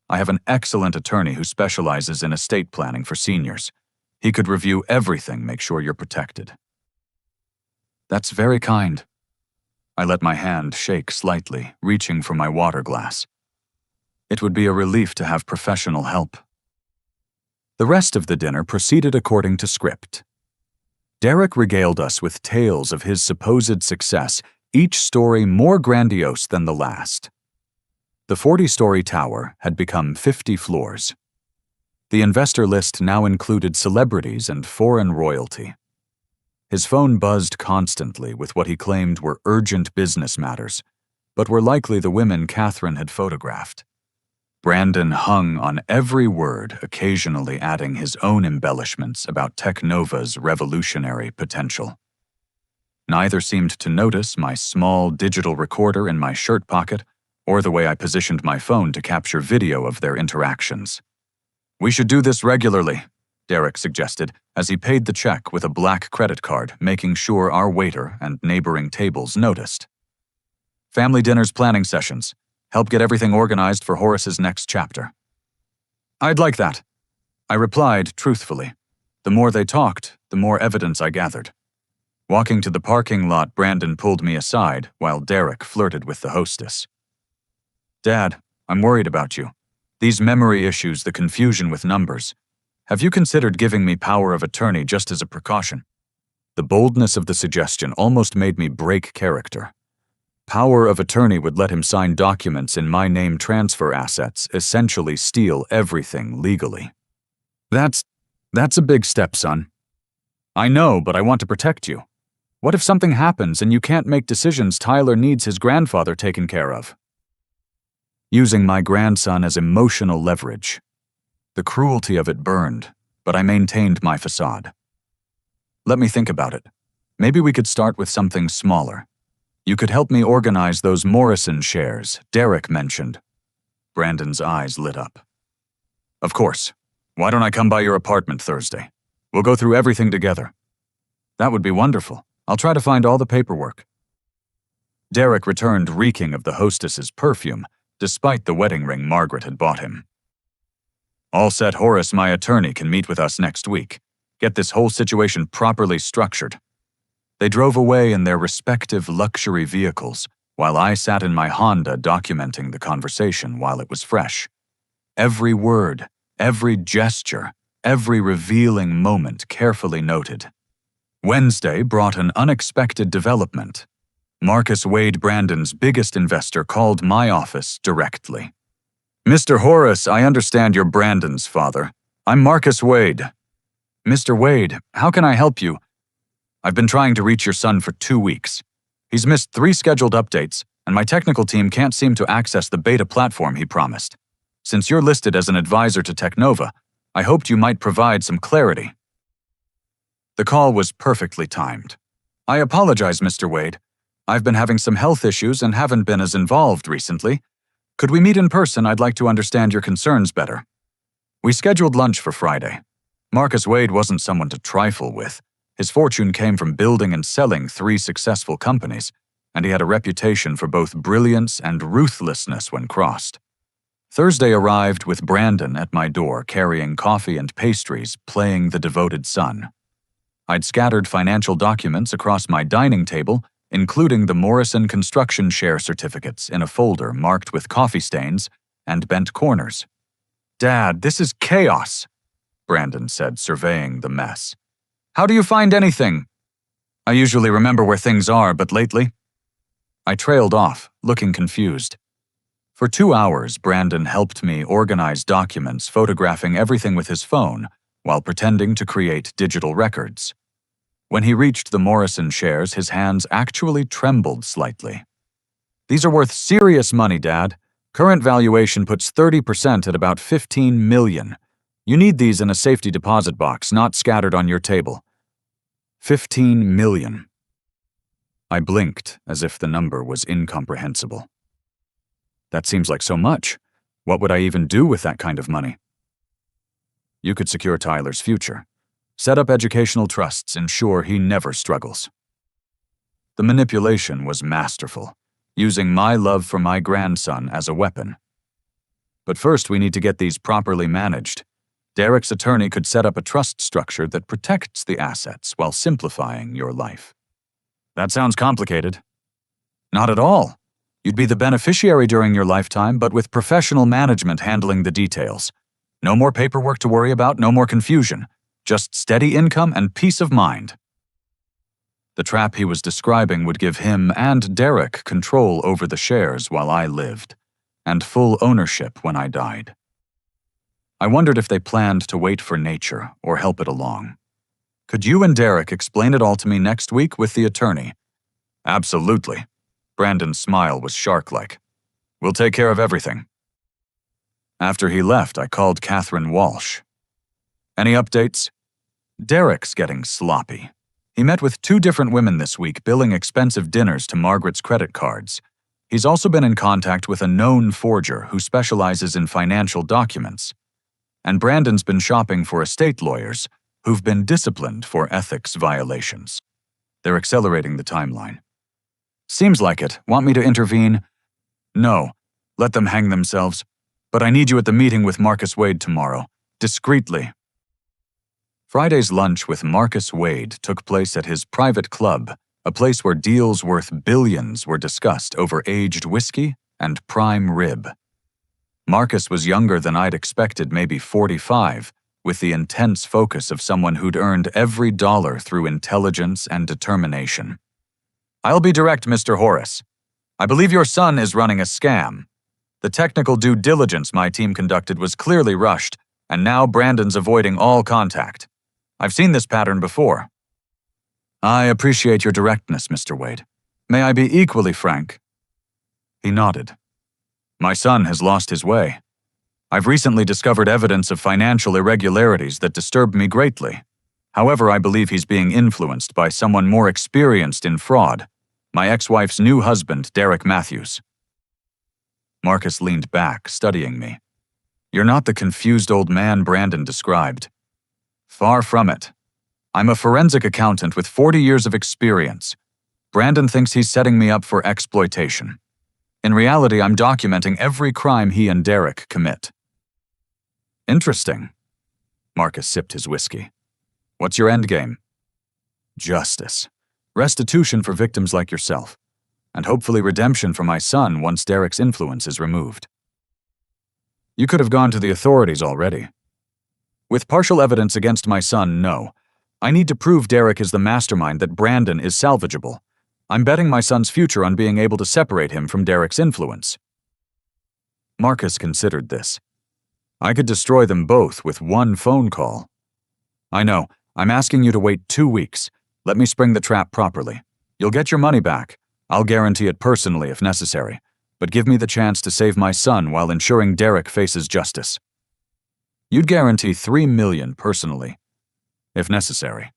I have an excellent attorney who specializes in estate planning for seniors. He could review everything, make sure you're protected. That's very kind. I let my hand shake slightly, reaching for my water glass. It would be a relief to have professional help. The rest of the dinner proceeded according to script. Derek regaled us with tales of his supposed success, each story more grandiose than the last. The 40-story tower had become 50 floors. The investor list now included celebrities and foreign royalty. His phone buzzed constantly with what he claimed were urgent business matters, but were likely the women Catherine had photographed. Brandon hung on every word, occasionally adding his own embellishments about Technova's revolutionary potential. Neither seemed to notice my small digital recorder in my shirt pocket or the way I positioned my phone to capture video of their interactions. We should do this regularly, Derek suggested as he paid the check with a black credit card, making sure our waiter and neighboring tables noticed. Family dinners, planning sessions. Help get everything organized for Horace's next chapter. I'd like that, I replied truthfully. The more they talked, the more evidence I gathered. Walking to the parking lot, Brandon pulled me aside while Derek flirted with the hostess. Dad, I'm worried about you. These memory issues, the confusion with numbers. Have you considered giving me power of attorney just as a precaution? The boldness of the suggestion almost made me break character. Power of attorney would let him sign documents in my name, transfer assets, essentially steal everything legally. That's a big step, son. I know, but I want to protect you. What if something happens and you can't make decisions? Tyler needs his grandfather taken care of. Using my grandson as emotional leverage. The cruelty of it burned, but I maintained my facade. Let me think about it. Maybe we could start with something smaller. You could help me organize those Morrison shares Derek mentioned. Brandon's eyes lit up. Of course. Why don't I come by your apartment Thursday? We'll go through everything together. That would be wonderful. I'll try to find all the paperwork. Derek returned reeking of the hostess's perfume, despite the wedding ring Margaret had bought him. All set. Horace, my attorney, can meet with us next week. Get this whole situation properly structured. They drove away in their respective luxury vehicles, while I sat in my Honda documenting the conversation while it was fresh. Every word, every gesture, every revealing moment carefully noted. Wednesday brought an unexpected development. Marcus Wade, Brandon's biggest investor, called my office directly. Mr. Horace, I understand you're Brandon's father. I'm Marcus Wade. Mr. Wade, how can I help you? I've been trying to reach your son for 2 weeks. He's missed 3 scheduled updates, and my technical team can't seem to access the beta platform he promised. Since you're listed as an advisor to Technova, I hoped you might provide some clarity. The call was perfectly timed. I apologize, Mr. Wade. I've been having some health issues and haven't been as involved recently. Could we meet in person? I'd like to understand your concerns better. We scheduled lunch for Friday. Marcus Wade wasn't someone to trifle with. His fortune came from building and selling 3 successful companies, and he had a reputation for both brilliance and ruthlessness when crossed. Thursday arrived with Brandon at my door carrying coffee and pastries, playing the devoted son. I'd scattered financial documents across my dining table, including the Morrison construction share certificates in a folder marked with coffee stains and bent corners. Dad, this is chaos, Brandon said, surveying the mess. How do you find anything? I usually remember where things are, but lately? I trailed off, looking confused. For 2 hours, Brandon helped me organize documents, photographing everything with his phone, while pretending to create digital records. When he reached the Morrison shares, his hands actually trembled slightly. These are worth serious money, Dad. Current valuation puts 30% at about $15 million. You need these in a safety deposit box, not scattered on your table. $15 million. I blinked as if the number was incomprehensible. That seems like so much. What would I even do with that kind of money? You could secure Tyler's future. Set up educational trusts, ensure he never struggles. The manipulation was masterful, using my love for my grandson as a weapon. But first, we need to get these properly managed. Derek's attorney could set up a trust structure that protects the assets while simplifying your life. That sounds complicated. Not at all. You'd be the beneficiary during your lifetime, but with professional management handling the details. No more paperwork to worry about, no more confusion. Just steady income and peace of mind. The trap he was describing would give him and Derek control over the shares while I lived, and full ownership when I died. I wondered if they planned to wait for nature or help it along. Could you and Derek explain it all to me next week with the attorney? Absolutely. Brandon's smile was shark-like. We'll take care of everything. After he left, I called Catherine Walsh. Any updates? Derek's getting sloppy. He met with 2 different women this week, billing expensive dinners to Margaret's credit cards. He's also been in contact with a known forger who specializes in financial documents. And Brandon's been shopping for estate lawyers who've been disciplined for ethics violations. They're accelerating the timeline. Seems like it. Want me to intervene? No. Let them hang themselves. But I need you at the meeting with Marcus Wade tomorrow. Discreetly. Friday's lunch with Marcus Wade took place at his private club, a place where deals worth billions were discussed over aged whiskey and prime rib. Marcus was younger than I'd expected, maybe 45, with the intense focus of someone who'd earned every dollar through intelligence and determination. I'll be direct, Mr. Horace. I believe your son is running a scam. The technical due diligence my team conducted was clearly rushed, and now Brandon's avoiding all contact. I've seen this pattern before. I appreciate your directness, Mr. Wade. May I be equally frank? He nodded. My son has lost his way. I've recently discovered evidence of financial irregularities that disturbed me greatly. However, I believe he's being influenced by someone more experienced in fraud, my ex-wife's new husband, Derek Matthews. Marcus leaned back, studying me. You're not the confused old man Brandon described. Far from it. I'm a forensic accountant with 40 years of experience. Brandon thinks he's setting me up for exploitation. In reality, I'm documenting every crime he and Derek commit. Interesting. Marcus sipped his whiskey. What's your endgame? Justice. Restitution for victims like yourself. And hopefully redemption for my son once Derek's influence is removed. You could have gone to the authorities already. With partial evidence against my son, no. I need to prove Derek is the mastermind that Brandon is salvageable. I'm betting my son's future on being able to separate him from Derek's influence. Marcus considered this. I could destroy them both with one phone call. I know. I'm asking you to wait 2 weeks. Let me spring the trap properly. You'll get your money back. I'll guarantee it personally if necessary. But give me the chance to save my son while ensuring Derek faces justice. You'd guarantee $3 million personally, if necessary.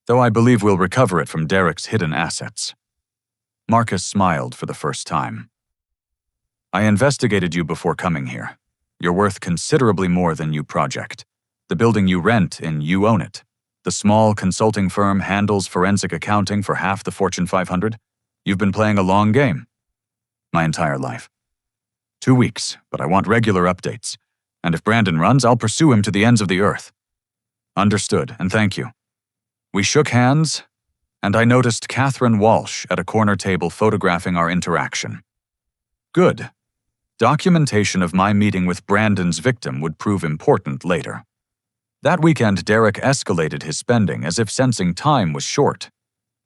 Though I believe we'll recover it from Derek's hidden assets. Marcus smiled for the first time. I investigated you before coming here. You're worth considerably more than you project. The building you rent and you own it. The small consulting firm handles forensic accounting for half the Fortune 500. You've been playing a long game. My entire life. 2 weeks, but I want regular updates. And if Brandon runs, I'll pursue him to the ends of the earth. Understood, and thank you. We shook hands, and I noticed Catherine Walsh at a corner table photographing our interaction. Good. Documentation of my meeting with Brandon's victim would prove important later. That weekend, Derek escalated his spending as if sensing time was short.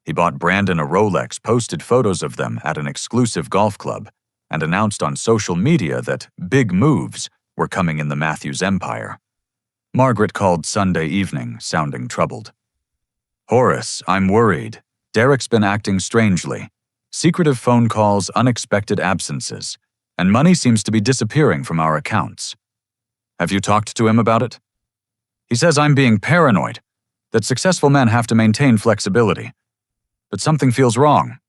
He bought Brandon a Rolex, posted photos of them at an exclusive golf club, and announced on social media that big moves were coming in the Matthews empire. Margaret called Sunday evening, sounding troubled. Horace, I'm worried. Derek's been acting strangely. Secretive phone calls, unexpected absences, and money seems to be disappearing from our accounts. Have you talked to him about it? He says I'm being paranoid, that successful men have to maintain flexibility. But something feels wrong.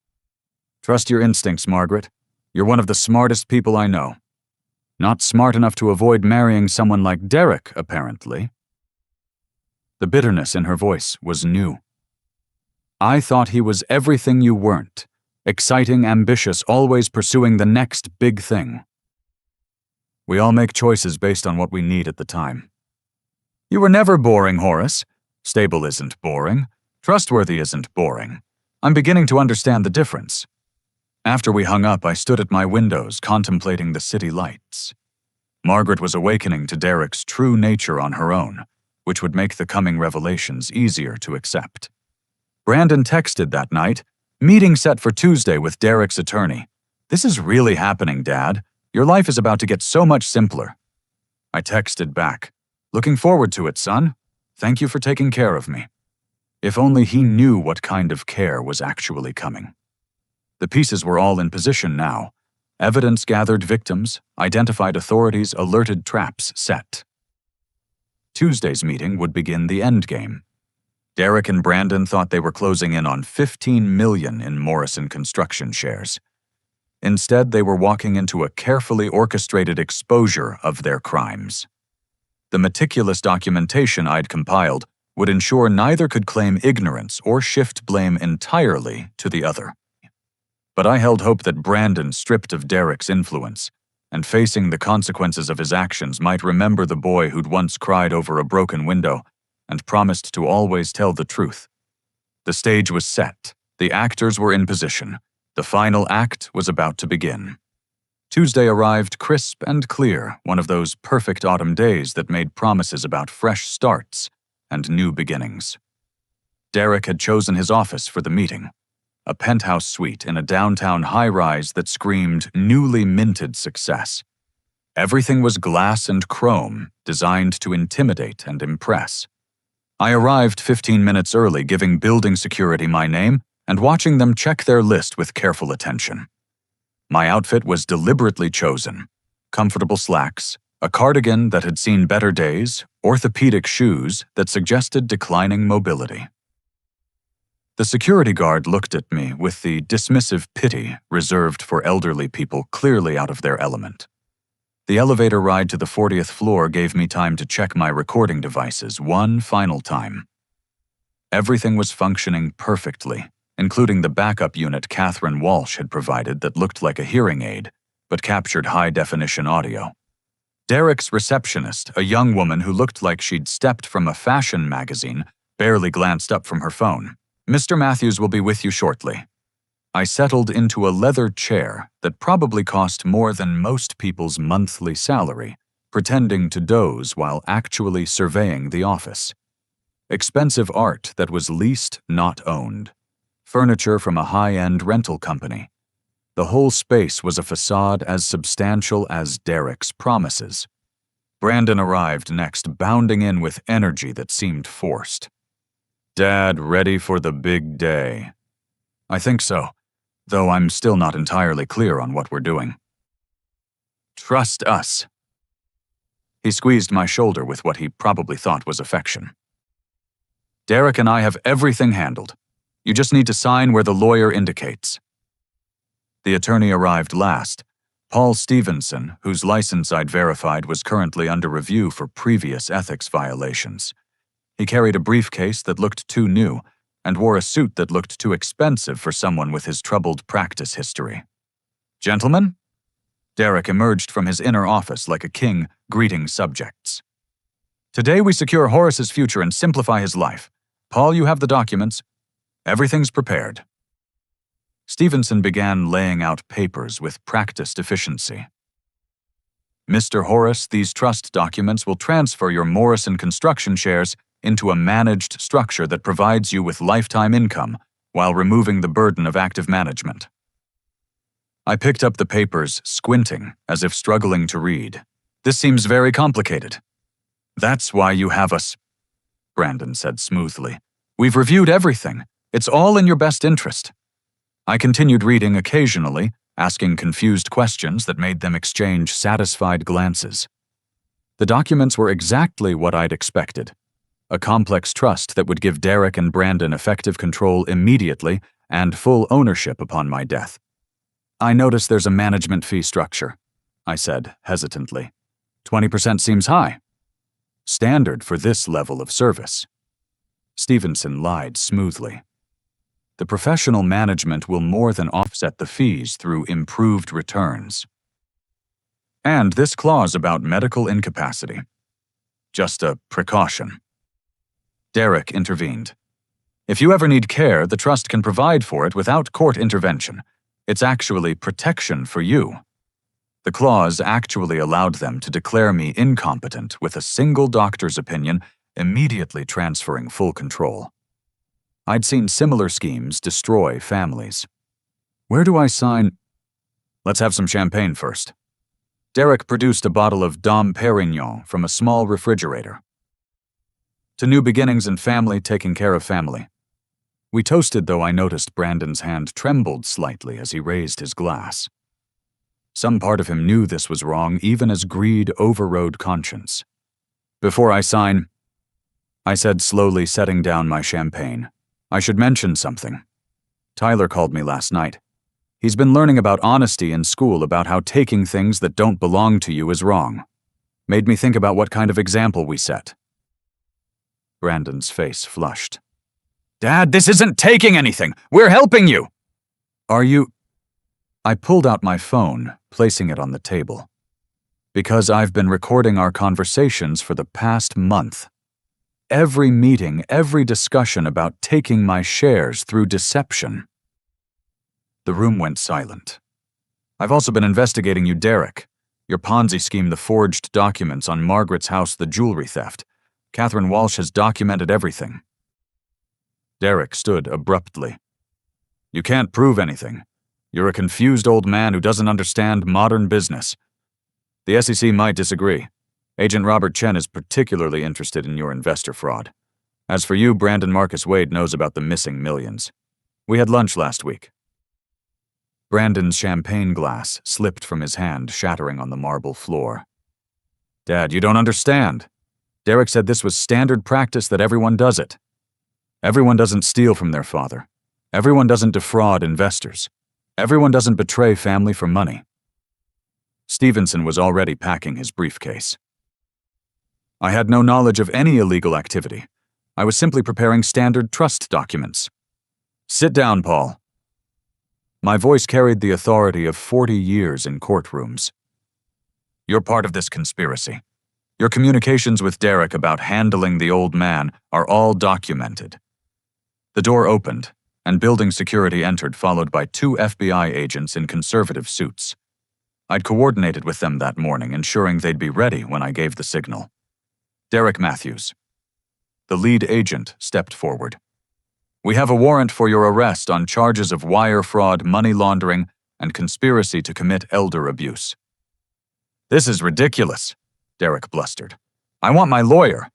Trust your instincts, Margaret. You're one of the smartest people I know. Not smart enough to avoid marrying someone like Derek, apparently." The bitterness in her voice was new. "I thought he was everything you weren't. Exciting, ambitious, always pursuing the next big thing." "We all make choices based on what we need at the time." "You were never boring, Horace. Stable isn't boring. Trustworthy isn't boring. I'm beginning to understand the difference." After we hung up, I stood at my windows contemplating the city lights. Margaret was awakening to Derek's true nature on her own, which would make the coming revelations easier to accept. Brandon texted that night, "Meeting set for Tuesday with Derek's attorney. This is really happening, Dad. Your life is about to get so much simpler." I texted back, "Looking forward to it, son. Thank you for taking care of me." If only he knew what kind of care was actually coming. The pieces were all in position now. Evidence gathered, victims, identified authorities, alerted, traps set. Tuesday's meeting would begin the endgame. Derek and Brandon thought they were closing in on $15 million in Morrison Construction shares. Instead, they were walking into a carefully orchestrated exposure of their crimes. The meticulous documentation I'd compiled would ensure neither could claim ignorance or shift blame entirely to the other. But I held hope that Brandon, stripped of Derek's influence, and facing the consequences of his actions, might remember the boy who'd once cried over a broken window and promised to always tell the truth. The stage was set. The actors were in position. The final act was about to begin. Tuesday arrived crisp and clear, one of those perfect autumn days that made promises about fresh starts and new beginnings. Derek had chosen his office for the meeting, a penthouse suite in a downtown high-rise that screamed newly minted success. Everything was glass and chrome, designed to intimidate and impress. I arrived 15 minutes early, giving building security my name and watching them check their list with careful attention. My outfit was deliberately chosen: comfortable slacks, a cardigan that had seen better days, orthopedic shoes that suggested declining mobility. The security guard looked at me with the dismissive pity reserved for elderly people clearly out of their element. The elevator ride to the 40th floor gave me time to check my recording devices one final time. Everything was functioning perfectly, including the backup unit Catherine Walsh had provided that looked like a hearing aid, but captured high-definition audio. Derek's receptionist, a young woman who looked like she'd stepped from a fashion magazine, barely glanced up from her phone. "Mr. Matthews will be with you shortly." I settled into a leather chair that probably cost more than most people's monthly salary, pretending to doze while actually surveying the office. Expensive art that was leased, not owned. Furniture from a high-end rental company. The whole space was a facade as substantial as Derek's promises. Brandon arrived next, bounding in with energy that seemed forced. "Dad, ready for the big day?" "I think so, though I'm still not entirely clear on what we're doing." "Trust us." He squeezed my shoulder with what he probably thought was affection. "Derek and I have everything handled. You just need to sign where the lawyer indicates." The attorney arrived last, Paul Stevenson, whose license I'd verified was currently under review for previous ethics violations. He carried a briefcase that looked too new and wore a suit that looked too expensive for someone with his troubled practice history. "Gentlemen?" Derek emerged from his inner office like a king greeting subjects. "Today we secure Horace's future and simplify his life. Paul, you have the documents. Everything's prepared." Stevenson began laying out papers with practiced efficiency. "Mr. Horace, these trust documents will transfer your Morrison Construction shares into a managed structure that provides you with lifetime income while removing the burden of active management." I picked up the papers, squinting, as if struggling to read. "This seems very complicated." "That's why you have us," Brandon said smoothly. "We've reviewed everything. It's all in your best interest." I continued reading occasionally, asking confused questions that made them exchange satisfied glances. The documents were exactly what I'd expected. A complex trust that would give Derek and Brandon effective control immediately and full ownership upon my death. I notice there's a management fee structure, I said hesitantly. 20% seems high. Standard for this level of service. Stevenson lied smoothly. The professional management will more than offset the fees through improved returns. And this clause about medical incapacity. Just a precaution. Derek intervened. If you ever need care, the trust can provide for it without court intervention. It's actually protection for you. The clause actually allowed them to declare me incompetent with a single doctor's opinion, immediately transferring full control. I'd seen similar schemes destroy families. Where do I sign? Let's have some champagne first. Derek produced a bottle of Dom Perignon from a small refrigerator. To new beginnings and family taking care of family. We toasted, though I noticed Brandon's hand trembled slightly as he raised his glass. Some part of him knew this was wrong, even as greed overrode conscience. Before I sign, I said slowly, setting down my champagne, I should mention something. Tyler called me last night. He's been learning about honesty in school, about how taking things that don't belong to you is wrong. Made me think about what kind of example we set. Brandon's face flushed. Dad, this isn't taking anything. We're helping you. Are you? I pulled out my phone, placing it on the table. Because I've been recording our conversations for the past month. Every meeting, every discussion about taking my shares through deception. The room went silent. I've also been investigating you, Derek. Your Ponzi scheme, the forged documents on Margaret's house, the jewelry theft. Catherine Walsh has documented everything. Derek stood abruptly. You can't prove anything. You're a confused old man who doesn't understand modern business. The SEC might disagree. Agent Robert Chen is particularly interested in your investor fraud. As for you, Brandon Marcus Wade knows about the missing millions. We had lunch last week. Brandon's champagne glass slipped from his hand, shattering on the marble floor. Dad, you don't understand. Derek said this was standard practice, that everyone does it. Everyone doesn't steal from their father. Everyone doesn't defraud investors. Everyone doesn't betray family for money. Stevenson was already packing his briefcase. I had no knowledge of any illegal activity. I was simply preparing standard trust documents. Sit down, Paul. My voice carried the authority of 40 years in courtrooms. You're part of this conspiracy. Your communications with Derek about handling the old man are all documented. The door opened, and building security entered, followed by 2 FBI agents in conservative suits. I'd coordinated with them that morning, ensuring they'd be ready when I gave the signal. Derek Matthews. The lead agent stepped forward. We have a warrant for your arrest on charges of wire fraud, money laundering, and conspiracy to commit elder abuse. This is ridiculous, Derek blustered. I want my lawyer.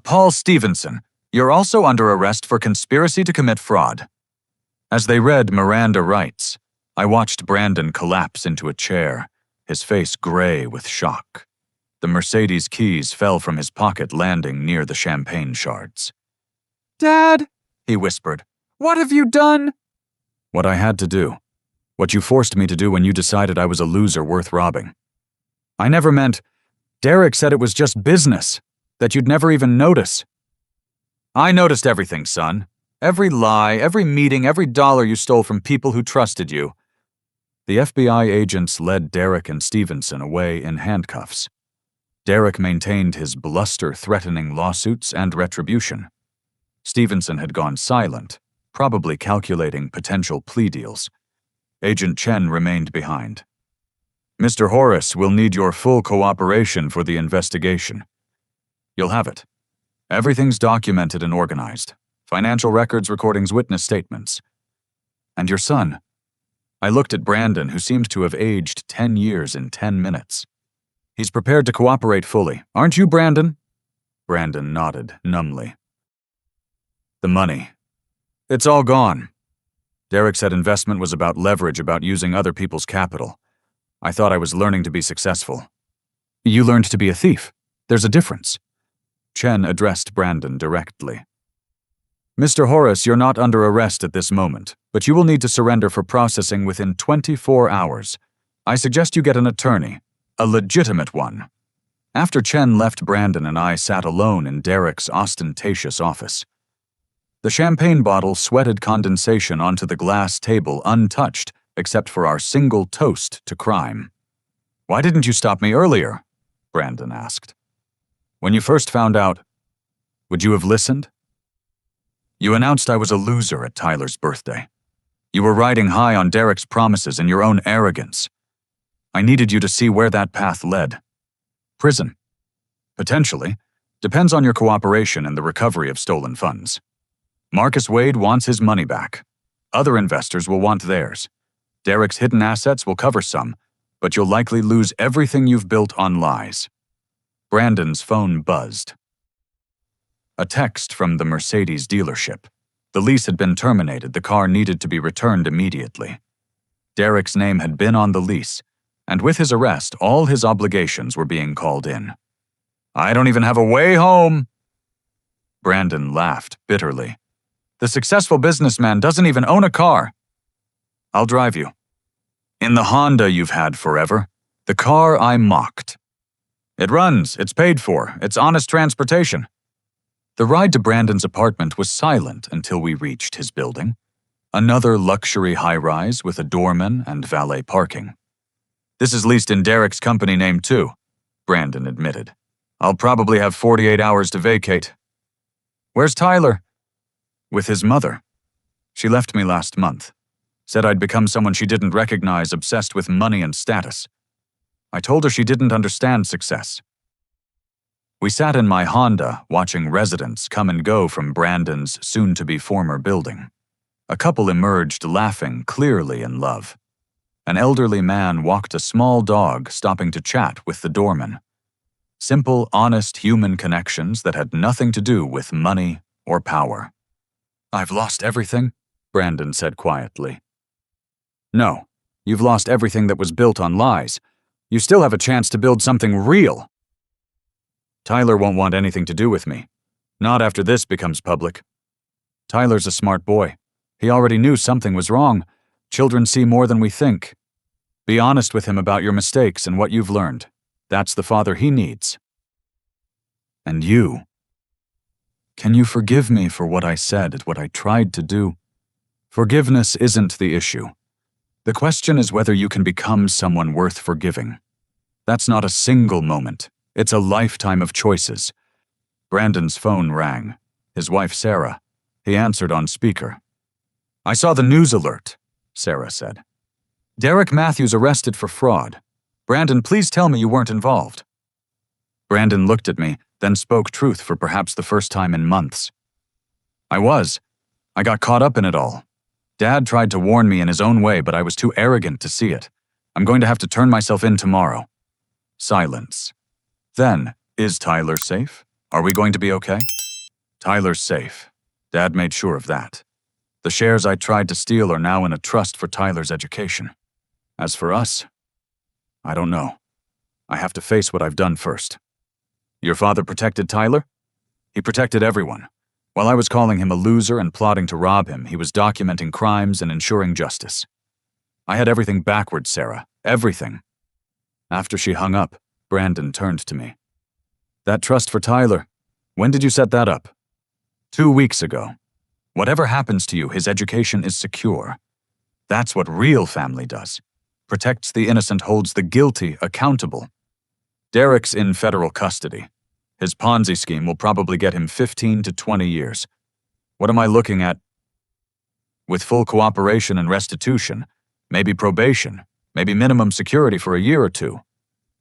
Paul Stevenson, you're also under arrest for conspiracy to commit fraud. As they read Miranda rights, I watched Brandon collapse into a chair, his face gray with shock. The Mercedes keys fell from his pocket, landing near the champagne shards. Dad, he whispered, what have you done? What I had to do. What you forced me to do when you decided I was a loser worth robbing. I never meant. Derek said it was just business, that you'd never even notice. I noticed everything, son. Every lie, every meeting, every dollar you stole from people who trusted you. The FBI agents led Derek and Stevenson away in handcuffs. Derek maintained his bluster-threatening lawsuits and retribution. Stevenson had gone silent, probably calculating potential plea deals. Agent Chen remained behind. Mr. Horace will need your full cooperation for the investigation. You'll have it. Everything's documented and organized. Financial records, recordings, witness statements. And your son. I looked at Brandon, who seemed to have aged 10 years in 10 minutes. He's prepared to cooperate fully. Aren't you, Brandon? Brandon nodded numbly. The money. It's all gone. Derek said investment was about leverage, about using other people's capital. I thought I was learning to be successful. You learned to be a thief. There's a difference. Chen addressed Brandon directly. Mr. Horace, you're not under arrest at this moment, but you will need to surrender for processing within 24 hours. I suggest you get an attorney, a legitimate one. After Chen left, Brandon and I sat alone in Derek's ostentatious office. The champagne bottle sweated condensation onto the glass table untouched except for our single toast to crime. "Why didn't you stop me earlier?" Brandon asked. "When you first found out, would you have listened? You announced I was a loser at Tyler's birthday. You were riding high on Derek's promises and your own arrogance. I needed you to see where that path led. Prison. Potentially. Depends on your cooperation and the recovery of stolen funds. Marcus Wade wants his money back. Other investors will want theirs. Derek's hidden assets will cover some, but you'll likely lose everything you've built on lies." Brandon's phone buzzed. A text from the Mercedes dealership. The lease had been terminated. The car needed to be returned immediately. Derek's name had been on the lease, and with his arrest, all his obligations were being called in. "I don't even have a way home." Brandon laughed bitterly. "The successful businessman doesn't even own a car." "I'll drive you. In the Honda you've had forever, the car I mocked. It runs, it's paid for, it's honest transportation." The ride to Brandon's apartment was silent until we reached his building. Another luxury high-rise with a doorman and valet parking. "This is leased in Derek's company name too," Brandon admitted. "I'll probably have 48 hours to vacate." "Where's Tyler?" "With his mother. She left me last month. Said I'd become someone she didn't recognize, obsessed with money and status. I told her she didn't understand success." We sat in my Honda, watching residents come and go from Brandon's soon-to-be former building. A couple emerged laughing, clearly in love. An elderly man walked a small dog, stopping to chat with the doorman. Simple, honest human connections that had nothing to do with money or power. "I've lost everything," Brandon said quietly. "No, you've lost everything that was built on lies. You still have a chance to build something real." "Tyler won't want anything to do with me. Not after this becomes public. Tyler's a smart boy. He already knew something was wrong. Children see more than we think. Be honest with him about your mistakes and what you've learned. That's the father he needs." "And you? Can you forgive me for what I said and what I tried to do? Forgiveness isn't the issue. The question is whether you can become someone worth forgiving. That's not a single moment. It's a lifetime of choices." Brandon's phone rang. His wife, Sarah. He answered on speaker. "I saw the news alert," Sarah said. "Derek Matthews arrested for fraud. Brandon, please tell me you weren't involved." Brandon looked at me, then spoke truth for perhaps the first time in months. "I was. I got caught up in it all. Dad tried to warn me in his own way, but I was too arrogant to see it. I'm going to have to turn myself in tomorrow." Silence. Then, "Is Tyler safe? Are we going to be okay?" "Tyler's safe. Dad made sure of that. The shares I tried to steal are now in a trust for Tyler's education. As for us, I don't know. I have to face what I've done first." "Your father protected Tyler?" "He protected everyone. While I was calling him a loser and plotting to rob him, he was documenting crimes and ensuring justice. I had everything backwards, Sarah. Everything." After she hung up, Brandon turned to me. "That trust for Tyler, when did you set that up?" 2 weeks ago. Whatever happens to you, his education is secure. That's what real family does. Protects the innocent, holds the guilty accountable. Derek's in federal custody. His Ponzi scheme will probably get him 15 to 20 years. What am I looking at? With full cooperation and restitution, maybe probation, maybe minimum security for a year or two.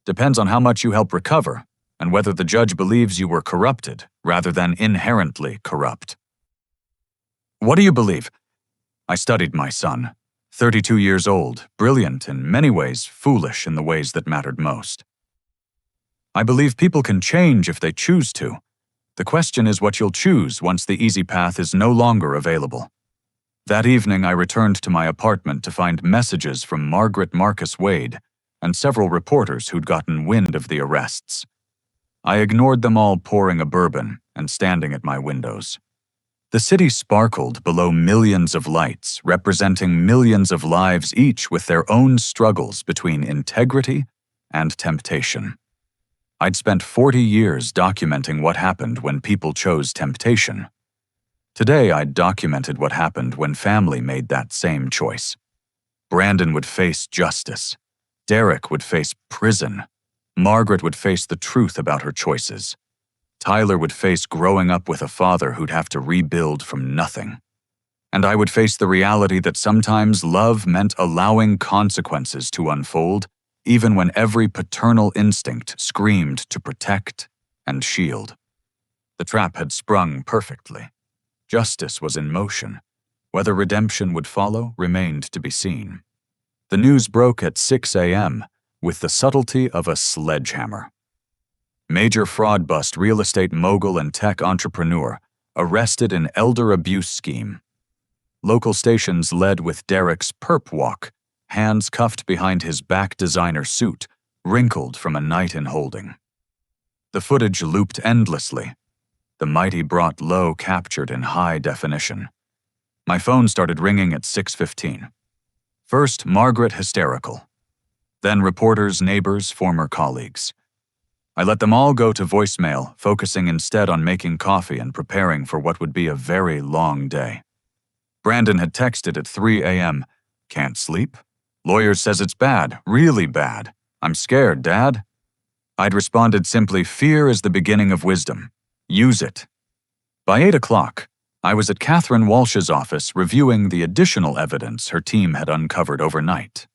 Depends on how much you help recover and whether the judge believes you were corrupted rather than inherently corrupt." "What do you believe?" I studied my son. 32 years old, brilliant in many ways, foolish in the ways that mattered most. "I believe people can change if they choose to. The question is what you'll choose once the easy path is no longer available." That evening, I returned to my apartment to find messages from Margaret Marcus Wade and several reporters who'd gotten wind of the arrests. I ignored them all, pouring a bourbon and standing at my windows. The city sparkled below millions of lights, representing millions of lives, each with their own struggles between integrity and temptation. I'd spent 40 years documenting what happened when people chose temptation. Today, I'd documented what happened when family made that same choice. Brandon would face justice. Derek would face prison. Margaret would face the truth about her choices. Tyler would face growing up with a father who'd have to rebuild from nothing. And I would face the reality that sometimes love meant allowing consequences to unfold, even when every paternal instinct screamed to protect and shield. The trap had sprung perfectly. Justice was in motion. Whether redemption would follow remained to be seen. The news broke at 6 a.m. with the subtlety of a sledgehammer. Major fraud bust real estate mogul and tech entrepreneur arrested in elder abuse scheme. Local stations led with Derek's perp walk, hands cuffed behind his back designer suit, wrinkled from a night in holding. The footage looped endlessly. The mighty brought low captured in high definition. My phone started ringing at 6:15. First, Margaret hysterical. Then reporters, neighbors, former colleagues. I let them all go to voicemail, focusing instead on making coffee and preparing for what would be a very long day. Brandon had texted at 3 a.m. "Can't sleep? Lawyer says it's bad, really bad. I'm scared, Dad." I'd responded simply, "Fear is the beginning of wisdom. Use it." By 8 o'clock, I was at Catherine Walsh's office reviewing the additional evidence her team had uncovered overnight.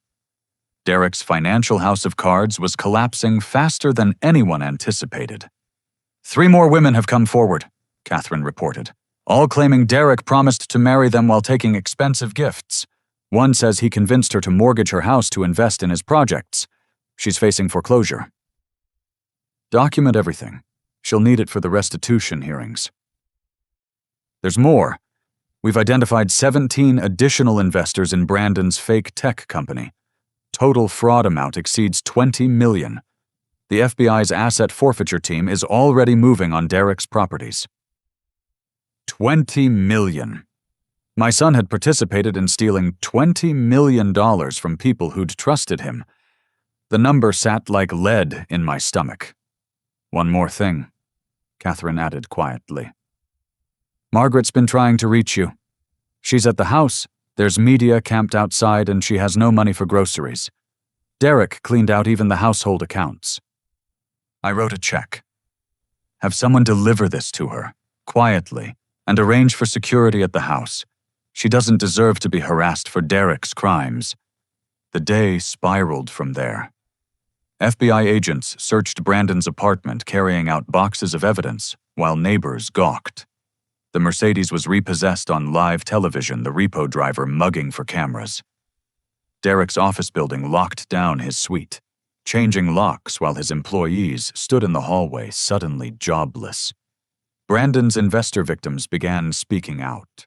Derek's financial house of cards was collapsing faster than anyone anticipated. "3 more women have come forward," Catherine reported, all claiming Derek promised to marry them while taking expensive gifts. One says he convinced her to mortgage her house to invest in his projects. She's facing foreclosure. "Document everything. She'll need it for the restitution hearings." There's more. We've identified 17 additional investors in Brandon's fake tech company. Total fraud amount exceeds $20 million. The FBI's asset forfeiture team is already moving on Derek's properties. $20 million. My son had participated in stealing $20 million from people who'd trusted him. The number sat like lead in my stomach. "One more thing," Catherine added quietly. "Margaret's been trying to reach you. She's at the house. There's media camped outside and she has no money for groceries. Derek cleaned out even the household accounts." I wrote a check. "Have someone deliver this to her, quietly, and arrange for security at the house. She doesn't deserve to be harassed for Derek's crimes." The day spiraled from there. FBI agents searched Brandon's apartment, carrying out boxes of evidence, while neighbors gawked. The Mercedes was repossessed on live television, the repo driver mugging for cameras. Derek's office building locked down his suite, changing locks while his employees stood in the hallway, suddenly jobless. Brandon's investor victims began speaking out.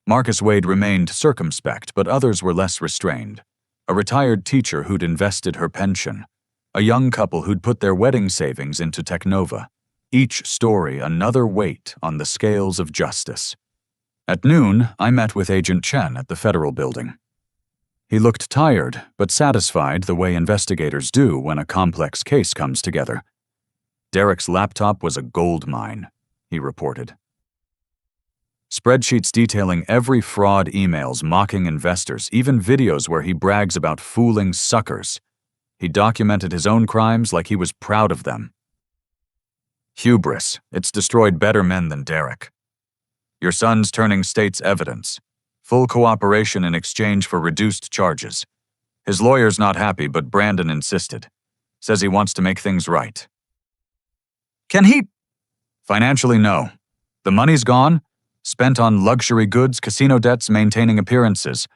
Marcus Wade remained circumspect, but others were less restrained. A retired teacher who'd invested her pension. A young couple who'd put their wedding savings into Technova. Each story another weight on the scales of justice. At noon, I met with Agent Chen at the federal building. He looked tired, but satisfied the way investigators do when a complex case comes together. Derek's laptop was a gold mine, he reported. Spreadsheets detailing every fraud, emails mocking investors, even videos where he brags about fooling suckers. He documented his own crimes like he was proud of them. "Hubris. It's destroyed better men than Derek. Your son's turning state's evidence. Full cooperation in exchange for reduced charges. His lawyer's not happy, but Brandon insisted. Says he wants to make things right." "Can he?" "Financially, no. The money's gone, spent on luxury goods, casino debts, maintaining appearances.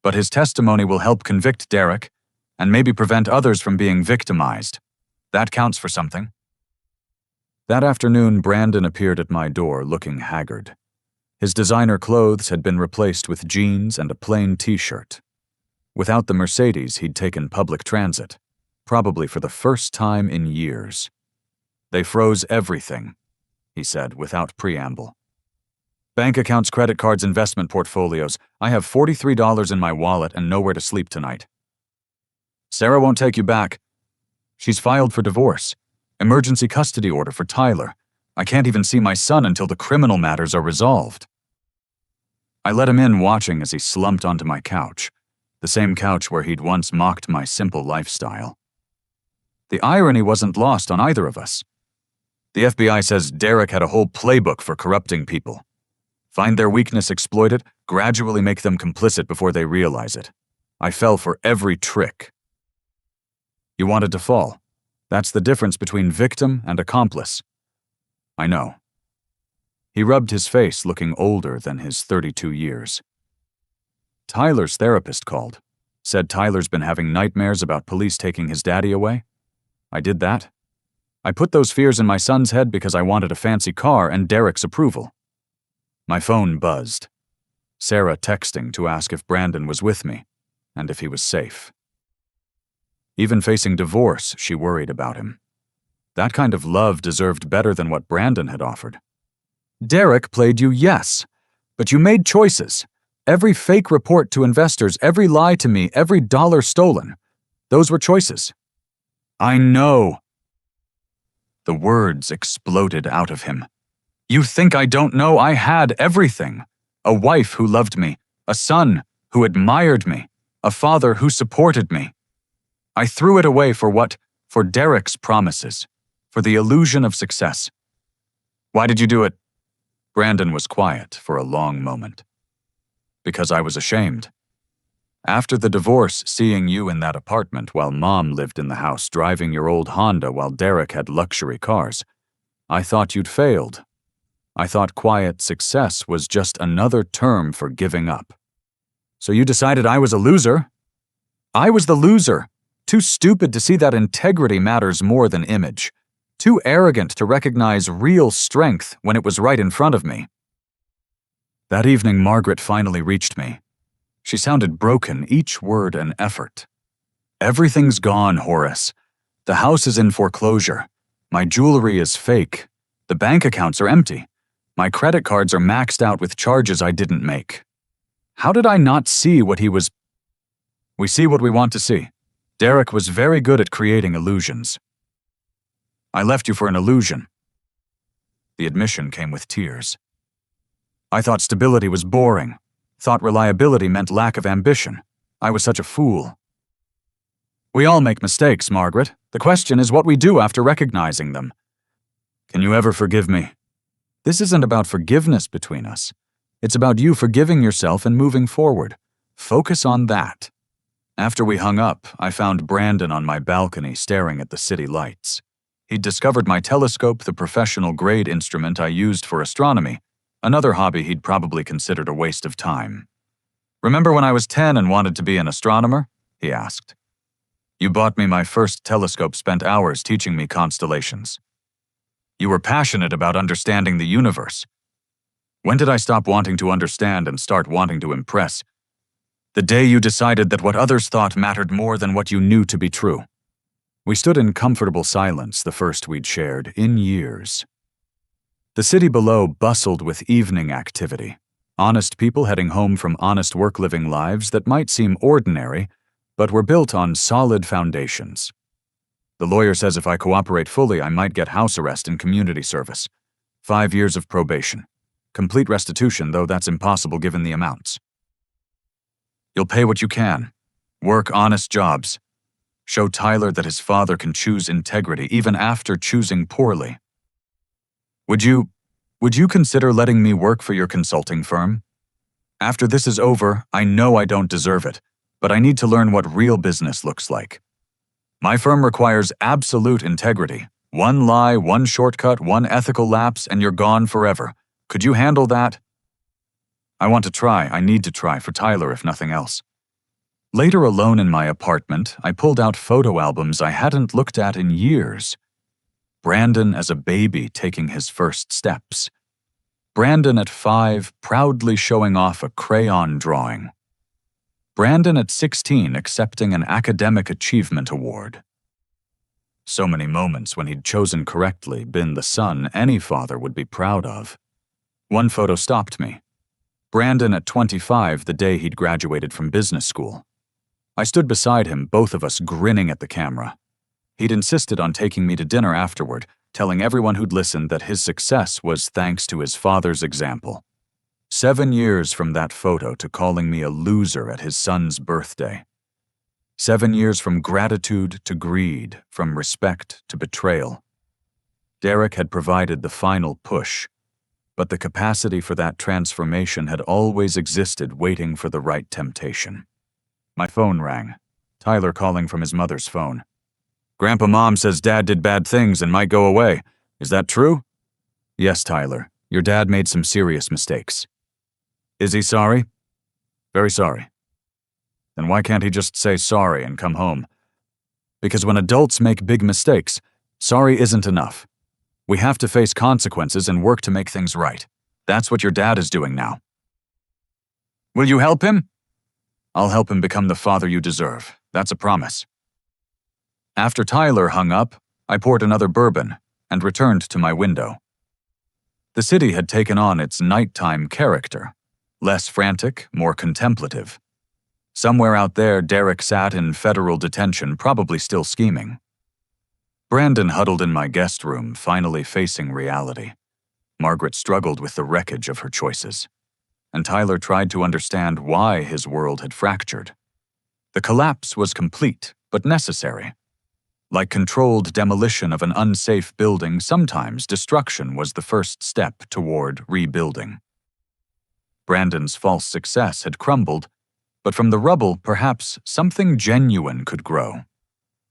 But his testimony will help convict Derek and maybe prevent others from being victimized. That counts for something." That afternoon, Brandon appeared at my door looking haggard. His designer clothes had been replaced with jeans and a plain t-shirt. Without the Mercedes, he'd taken public transit, probably for the first time in years. "They froze everything," he said without preamble. Bank accounts, credit cards, investment portfolios. I have $43 in my wallet and nowhere to sleep tonight. Sarah won't take you back. She's filed for divorce. Emergency custody order for Tyler. I can't even see my son until the criminal matters are resolved. I let him in, watching as he slumped onto my couch, the same couch where he'd once mocked my simple lifestyle. The irony wasn't lost on either of us. The FBI says Derek had a whole playbook for corrupting people. Find their weakness, exploit it, gradually make them complicit before they realize it. I fell for every trick. You wanted to fall. That's the difference between victim and accomplice. I know. He rubbed his face, looking older than his 32 years. Tyler's therapist called. Said Tyler's been having nightmares about police taking his daddy away. I did that. I put those fears in my son's head because I wanted a fancy car and Derek's approval. My phone buzzed. Sarah texting to ask if Brandon was with me, and if he was safe. Even facing divorce, she worried about him. That kind of love deserved better than what Brandon had offered. Derek played you, yes, but you made choices. Every fake report to investors, every lie to me, every dollar stolen. Those were choices. I know. The words exploded out of him. You think I don't know? I had everything. A wife who loved me, a son who admired me, a father who supported me. I threw it away for what? For Derek's promises, for the illusion of success. Why did you do it? Brandon was quiet for a long moment. Because I was ashamed. After the divorce, seeing you in that apartment while Mom lived in the house driving your old Honda while Derek had luxury cars, I thought you'd failed. I thought quiet success was just another term for giving up. So you decided I was a loser? I was the loser. Too stupid to see that integrity matters more than image. Too arrogant to recognize real strength when it was right in front of me. That evening, Margaret finally reached me. She sounded broken, each word an effort. Everything's gone, Horace. The house is in foreclosure. My jewelry is fake. The bank accounts are empty. My credit cards are maxed out with charges I didn't make. How did I not see what he was? We see what we want to see. Derek was very good at creating illusions. I left you for an illusion. The admission came with tears. I thought stability was boring. Thought reliability meant lack of ambition. I was such a fool. We all make mistakes, Margaret. The question is what we do after recognizing them. Can you ever forgive me? This isn't about forgiveness between us. It's about you forgiving yourself and moving forward. Focus on that. After we hung up, I found Brandon on my balcony staring at the city lights. He'd discovered my telescope, the professional-grade instrument I used for astronomy, another hobby he'd probably considered a waste of time. Remember when I was 10 and wanted to be an astronomer? He asked. You bought me my first telescope, spent hours teaching me constellations. You were passionate about understanding the universe. When did I stop wanting to understand and start wanting to impress? The day you decided that what others thought mattered more than what you knew to be true. We stood in comfortable silence, the first we'd shared in years. The city below bustled with evening activity. Honest people heading home from honest work-living lives that might seem ordinary, but were built on solid foundations. The lawyer says if I cooperate fully, I might get house arrest and community service. 5 years of probation. Complete restitution, though that's impossible given the amounts. You'll pay what you can. Work honest jobs. Show Tyler that his father can choose integrity even after choosing poorly. Would you consider letting me work for your consulting firm? After this is over, I know I don't deserve it, but I need to learn what real business looks like. My firm requires absolute integrity. One lie, one shortcut, one ethical lapse, and you're gone forever. Could you handle that? I want to try. I need to try for Tyler, if nothing else. Later, alone in my apartment, I pulled out photo albums I hadn't looked at in years. Brandon as a baby taking his first steps. Brandon at 5 proudly showing off a crayon drawing. Brandon at 16 accepting an academic achievement award. So many moments when he'd chosen correctly, been the son any father would be proud of. One photo stopped me. Brandon at 25, the day he'd graduated from business school. I stood beside him, both of us grinning at the camera. He'd insisted on taking me to dinner afterward, telling everyone who'd listened that his success was thanks to his father's example. 7 years from that photo to calling me a loser at his son's birthday. 7 years from gratitude to greed, from respect to betrayal. Derek had provided the final push, but the capacity for that transformation had always existed, waiting for the right temptation. My phone rang. Tyler calling from his mother's phone. "Grandpa Mom says Dad did bad things and might go away. Is that true?" "Yes, Tyler. Your dad made some serious mistakes." "Is he sorry?" "Very sorry." "Then why can't he just say sorry and come home?" "Because when adults make big mistakes, sorry isn't enough. We have to face consequences and work to make things right. That's what your dad is doing now." "Will you help him?" "I'll help him become the father you deserve. That's a promise." After Tyler hung up, I poured another bourbon and returned to my window. The city had taken on its nighttime character, less frantic, more contemplative. Somewhere out there, Derek sat in federal detention, probably still scheming. Brandon huddled in my guest room, finally facing reality. Margaret struggled with the wreckage of her choices, and Tyler tried to understand why his world had fractured. The collapse was complete, but necessary. Like controlled demolition of an unsafe building, sometimes destruction was the first step toward rebuilding. Brandon's false success had crumbled, but from the rubble, perhaps something genuine could grow.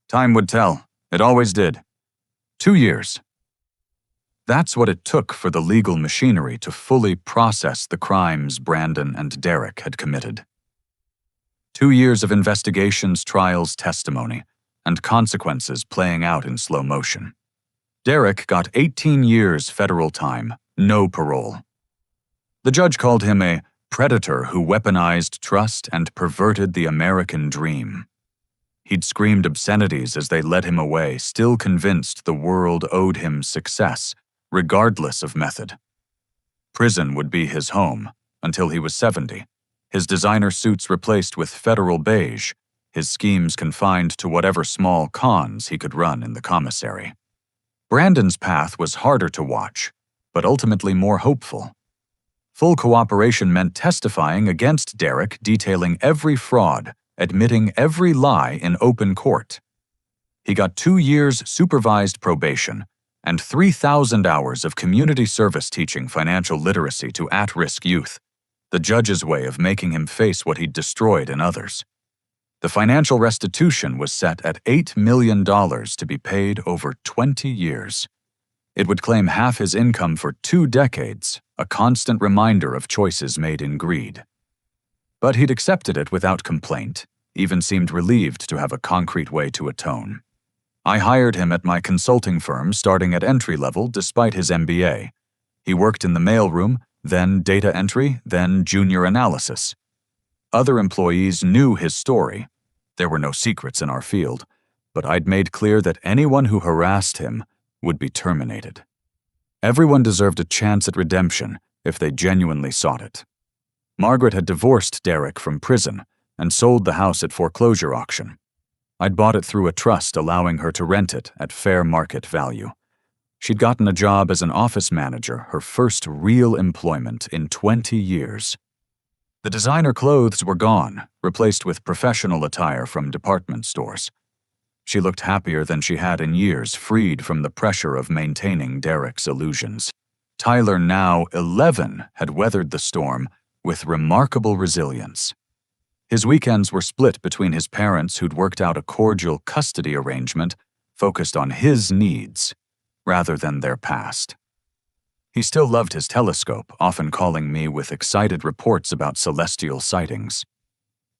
Time would tell. It always did. 2 years. That's what it took for the legal machinery to fully process the crimes Brandon and Derek had committed. 2 years of investigations, trials, testimony, and consequences playing out in slow motion. Derek got 18 years federal time, no parole. The judge called him a predator who weaponized trust and perverted the American dream. He'd screamed obscenities as they led him away, still convinced the world owed him success, regardless of method. Prison would be his home until he was 70, his designer suits replaced with federal beige, his schemes confined to whatever small cons he could run in the commissary. Brandon's path was harder to watch, but ultimately more hopeful. Full cooperation meant testifying against Derek, detailing every fraud, admitting every lie in open court. He got 2 years supervised probation and 3,000 hours of community service teaching financial literacy to at-risk youth, the judge's way of making him face what he'd destroyed in others. The financial restitution was set at $8 million to be paid over 20 years. It would claim half his income for 2 decades, a constant reminder of choices made in greed. But he'd accepted it without complaint, even seemed relieved to have a concrete way to atone. I hired him at my consulting firm, starting at entry level despite his MBA. He worked in the mailroom, then data entry, then junior analysis. Other employees knew his story. There were no secrets in our field, but I'd made clear that anyone who harassed him would be terminated. Everyone deserved a chance at redemption if they genuinely sought it. Margaret had divorced Derek from prison and sold the house at foreclosure auction. I'd bought it through a trust, allowing her to rent it at fair market value. She'd gotten a job as an office manager, her first real employment in 20 years. The designer clothes were gone, replaced with professional attire from department stores. She looked happier than she had in years, freed from the pressure of maintaining Derek's illusions. Tyler, now 11, had weathered the storm with remarkable resilience. His weekends were split between his parents, who'd worked out a cordial custody arrangement focused on his needs rather than their past. He still loved his telescope, often calling me with excited reports about celestial sightings.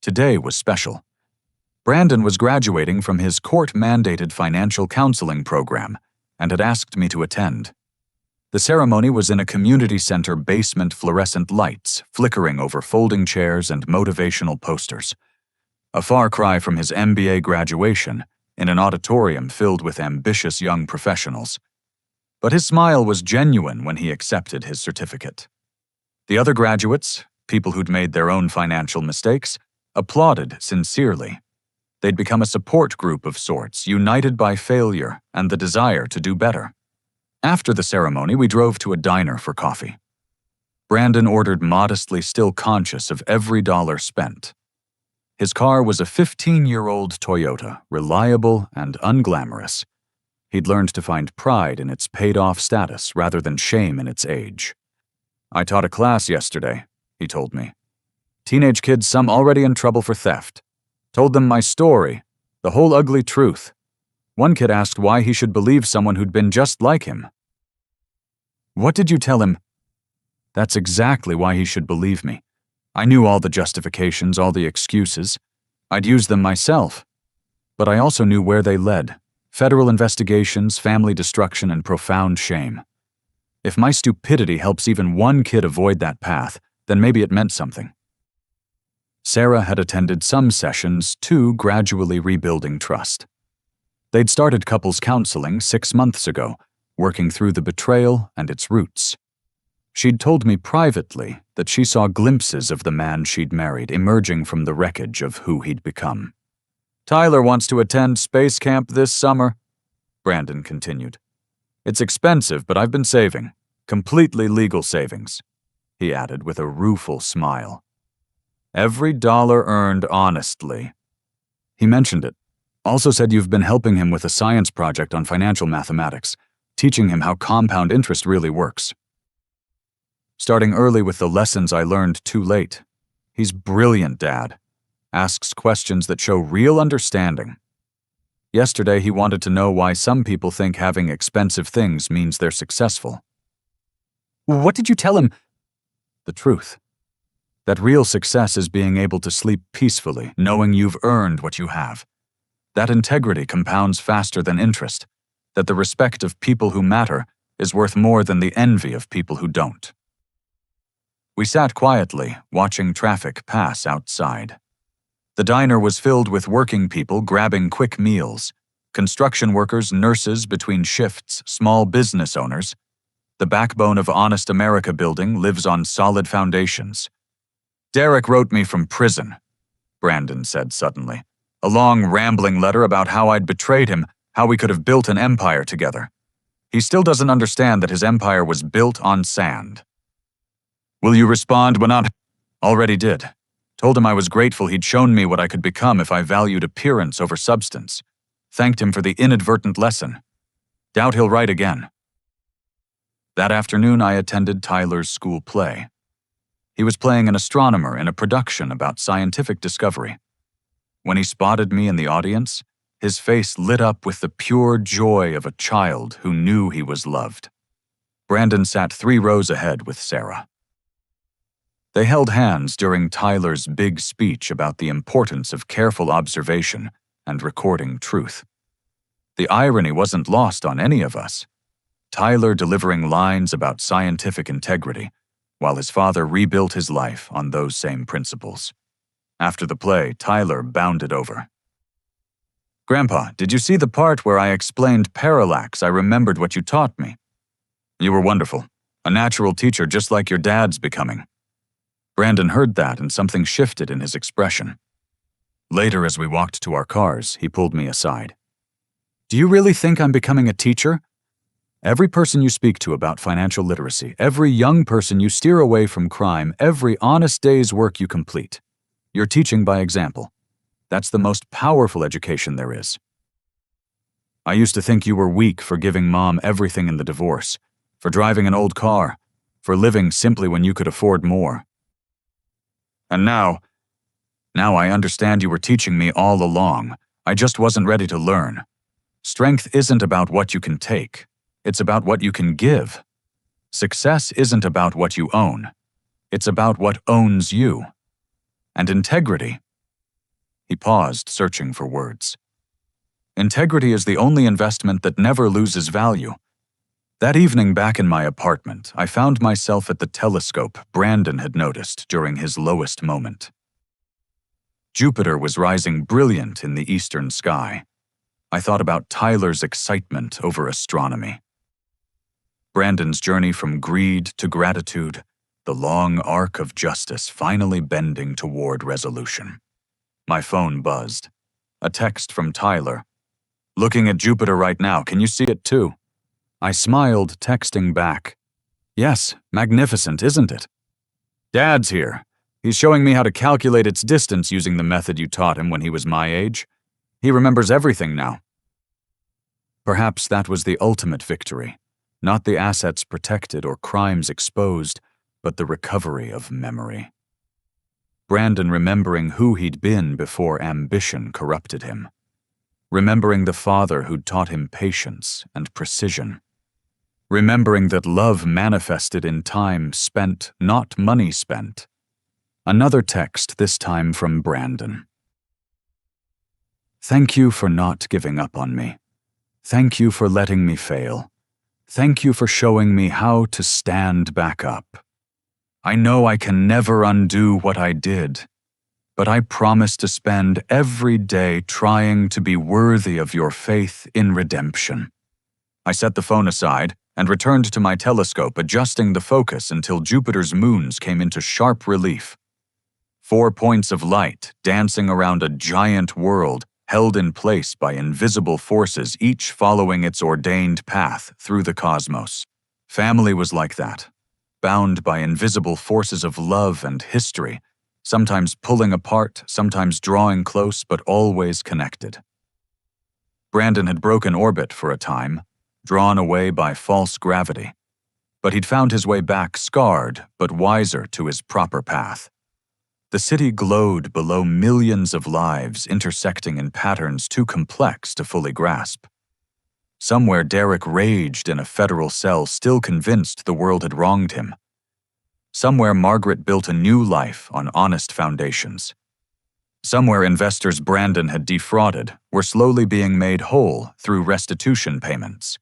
Today was special. Brandon was graduating from his court-mandated financial counseling program and had asked me to attend. The ceremony was in a community center basement, fluorescent lights flickering over folding chairs and motivational posters. A far cry from his MBA graduation in an auditorium filled with ambitious young professionals. But his smile was genuine when he accepted his certificate. The other graduates, people who'd made their own financial mistakes, applauded sincerely. They'd become a support group of sorts, united by failure and the desire to do better. After the ceremony, we drove to a diner for coffee. Brandon ordered modestly, still conscious of every dollar spent. His car was a 15-year-old Toyota, reliable and unglamorous. He'd learned to find pride in its paid-off status rather than shame in its age. "I taught a class yesterday," he told me. "Teenage kids, some already in trouble for theft. Told them my story, the whole ugly truth. One kid asked why he should believe someone who'd been just like him." "What did you tell him?" "That's exactly why he should believe me. I knew all the justifications, all the excuses. I'd used them myself. But I also knew where they led. Federal investigations, family destruction, and profound shame. If my stupidity helps even one kid avoid that path, then maybe it meant something." Sarah had attended some sessions, too, gradually rebuilding trust. They'd started couples counseling 6 months ago, working through the betrayal and its roots. She'd told me privately that she saw glimpses of the man she'd married emerging from the wreckage of who he'd become. "Tyler wants to attend space camp this summer," Brandon continued. "It's expensive, but I've been saving. Completely legal savings," he added with a rueful smile. "Every dollar earned honestly." He mentioned it. Also said you've been helping him with a science project on financial mathematics, teaching him how compound interest really works. "Starting early with the lessons I learned too late. He's brilliant, Dad. Asks questions that show real understanding. Yesterday he wanted to know why some people think having expensive things means they're successful." "What did you tell him?" "The truth. That real success is being able to sleep peacefully, knowing you've earned what you have. That integrity compounds faster than interest. That the respect of people who matter is worth more than the envy of people who don't." We sat quietly, watching traffic pass outside. The diner was filled with working people grabbing quick meals, construction workers, nurses between shifts, small business owners. The backbone of Honest America building lives on solid foundations. "Derek wrote me from prison," Brandon said suddenly. "A long, rambling letter about how I'd betrayed him, how we could have built an empire together. He still doesn't understand that his empire was built on sand." "Will you respond when not?" "Already did. Told him I was grateful he'd shown me what I could become if I valued appearance over substance. Thanked him for the inadvertent lesson. Doubt he'll write again." That afternoon I attended Tyler's school play. He was playing an astronomer in a production about scientific discovery. When he spotted me in the audience, his face lit up with the pure joy of a child who knew he was loved. Brandon sat 3 rows ahead with Sarah. They held hands during Tyler's big speech about the importance of careful observation and recording truth. The irony wasn't lost on any of us. Tyler delivering lines about scientific integrity, while his father rebuilt his life on those same principles. After the play, Tyler bounded over. "Grandpa, did you see the part where I explained parallax? I remembered what you taught me." "You were wonderful. A natural teacher just like your dad's becoming." Brandon heard that and something shifted in his expression. Later, as we walked to our cars, he pulled me aside. "Do you really think I'm becoming a teacher? Every person you speak to about financial literacy, every young person you steer away from crime, every honest day's work you complete, you're teaching by example. That's the most powerful education there is. I used to think you were weak for giving Mom everything in the divorce, for driving an old car, for living simply when you could afford more. And now I understand you were teaching me all along. I just wasn't ready to learn. Strength isn't about what you can take. It's about what you can give. Success isn't about what you own. It's about what owns you. And integrity." He paused, searching for words. "Integrity is the only investment that never loses value." That evening back in my apartment, I found myself at the telescope Brandon had noticed during his lowest moment. Jupiter was rising brilliant in the eastern sky. I thought about Tyler's excitement over astronomy. Brandon's journey from greed to gratitude, the long arc of justice finally bending toward resolution. My phone buzzed. A text from Tyler. "Looking at Jupiter right now, can you see it too?" I smiled, texting back. "Yes, magnificent, isn't it?" "Dad's here. He's showing me how to calculate its distance using the method you taught him when he was my age. He remembers everything now." Perhaps that was the ultimate victory. Not the assets protected or crimes exposed, but the recovery of memory. Brandon remembering who he'd been before ambition corrupted him. Remembering the father who'd taught him patience and precision. Remembering that love manifested in time spent, not money spent. Another text, this time from Brandon. "Thank you for not giving up on me. Thank you for letting me fail. Thank you for showing me how to stand back up. I know I can never undo what I did, but I promise to spend every day trying to be worthy of your faith in redemption." I set the phone aside and returned to my telescope, adjusting the focus until Jupiter's moons came into sharp relief. 4 points of light dancing around a giant world held in place by invisible forces, each following its ordained path through the cosmos. Family was like that, bound by invisible forces of love and history, sometimes pulling apart, sometimes drawing close, but always connected. Brandon had broken orbit for a time, drawn away by false gravity, but he'd found his way back scarred but wiser to his proper path. The city glowed below millions of lives intersecting in patterns too complex to fully grasp. Somewhere Derek raged in a federal cell, still convinced the world had wronged him. Somewhere Margaret built a new life on honest foundations. Somewhere investors Brandon had defrauded were slowly being made whole through restitution payments.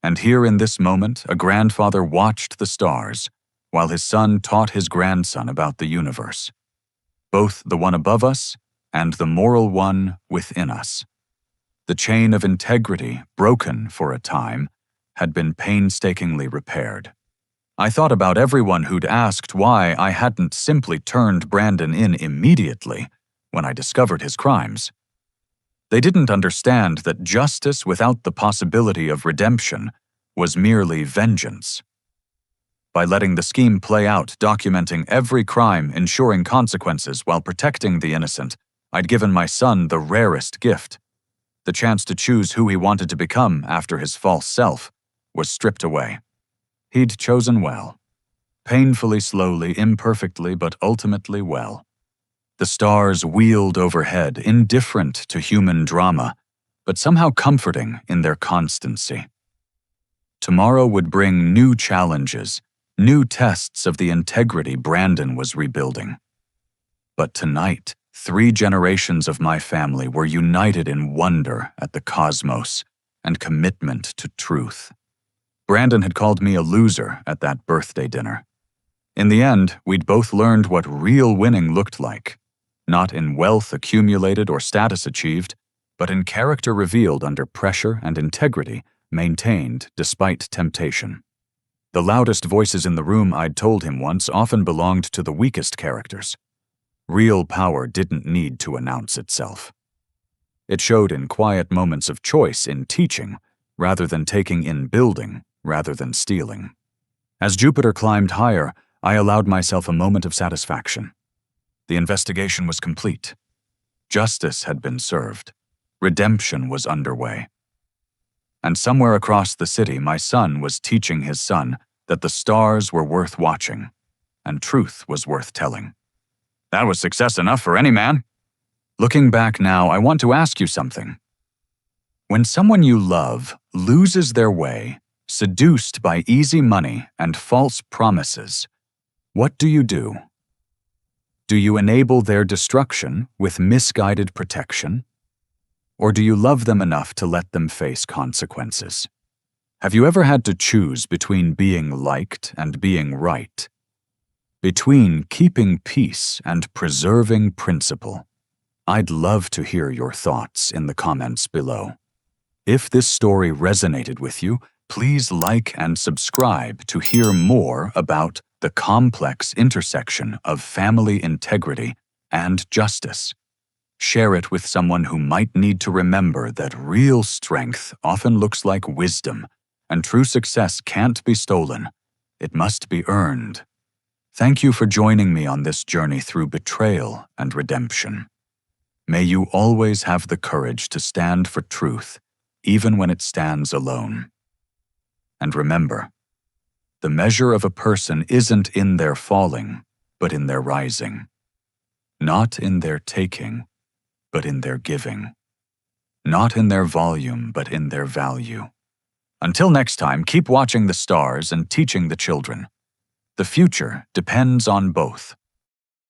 And here in this moment, a grandfather watched the stars while his son taught his grandson about the universe. Both the one above us and the moral one within us. The chain of integrity, broken for a time, had been painstakingly repaired. I thought about everyone who'd asked why I hadn't simply turned Brandon in immediately when I discovered his crimes. They didn't understand that justice without the possibility of redemption was merely vengeance. By letting the scheme play out, documenting every crime, ensuring consequences while protecting the innocent, I'd given my son the rarest gift. The chance to choose who he wanted to become after his false self was stripped away. He'd chosen well. Painfully, slowly, imperfectly, but ultimately well. The stars wheeled overhead, indifferent to human drama, but somehow comforting in their constancy. Tomorrow would bring new challenges, new tests of the integrity Brandon was rebuilding. But tonight, 3 generations of my family were united in wonder at the cosmos and commitment to truth. Brandon had called me a loser at that birthday dinner. In the end, we'd both learned what real winning looked like, not in wealth accumulated or status achieved, but in character revealed under pressure and integrity maintained despite temptation. The loudest voices in the room, I'd told him once, often belonged to the weakest characters. Real power didn't need to announce itself. It showed in quiet moments of choice in teaching, rather than taking in building, rather than stealing. As Jupiter climbed higher, I allowed myself a moment of satisfaction. The investigation was complete. Justice had been served. Redemption was underway. And somewhere across the city, my son was teaching his son that the stars were worth watching, and truth was worth telling. That was success enough for any man. Looking back now, I want to ask you something. When someone you love loses their way, seduced by easy money and false promises, what do you do? Do you enable their destruction with misguided protection? Or do you love them enough to let them face consequences? Have you ever had to choose between being liked and being right? Between keeping peace and preserving principle? I'd love to hear your thoughts in the comments below. If this story resonated with you, please like and subscribe to hear more about the the complex intersection of family integrity and justice. Share it with someone who might need to remember that real strength often looks like wisdom, and true success can't be stolen. It must be earned. Thank you for joining me on this journey through betrayal and redemption. May you always have the courage to stand for truth, even when it stands alone. And remember, the measure of a person isn't in their falling, but in their rising. Not in their taking, but in their giving. Not in their volume, but in their value. Until next time, keep watching the stars and teaching the children. The future depends on both.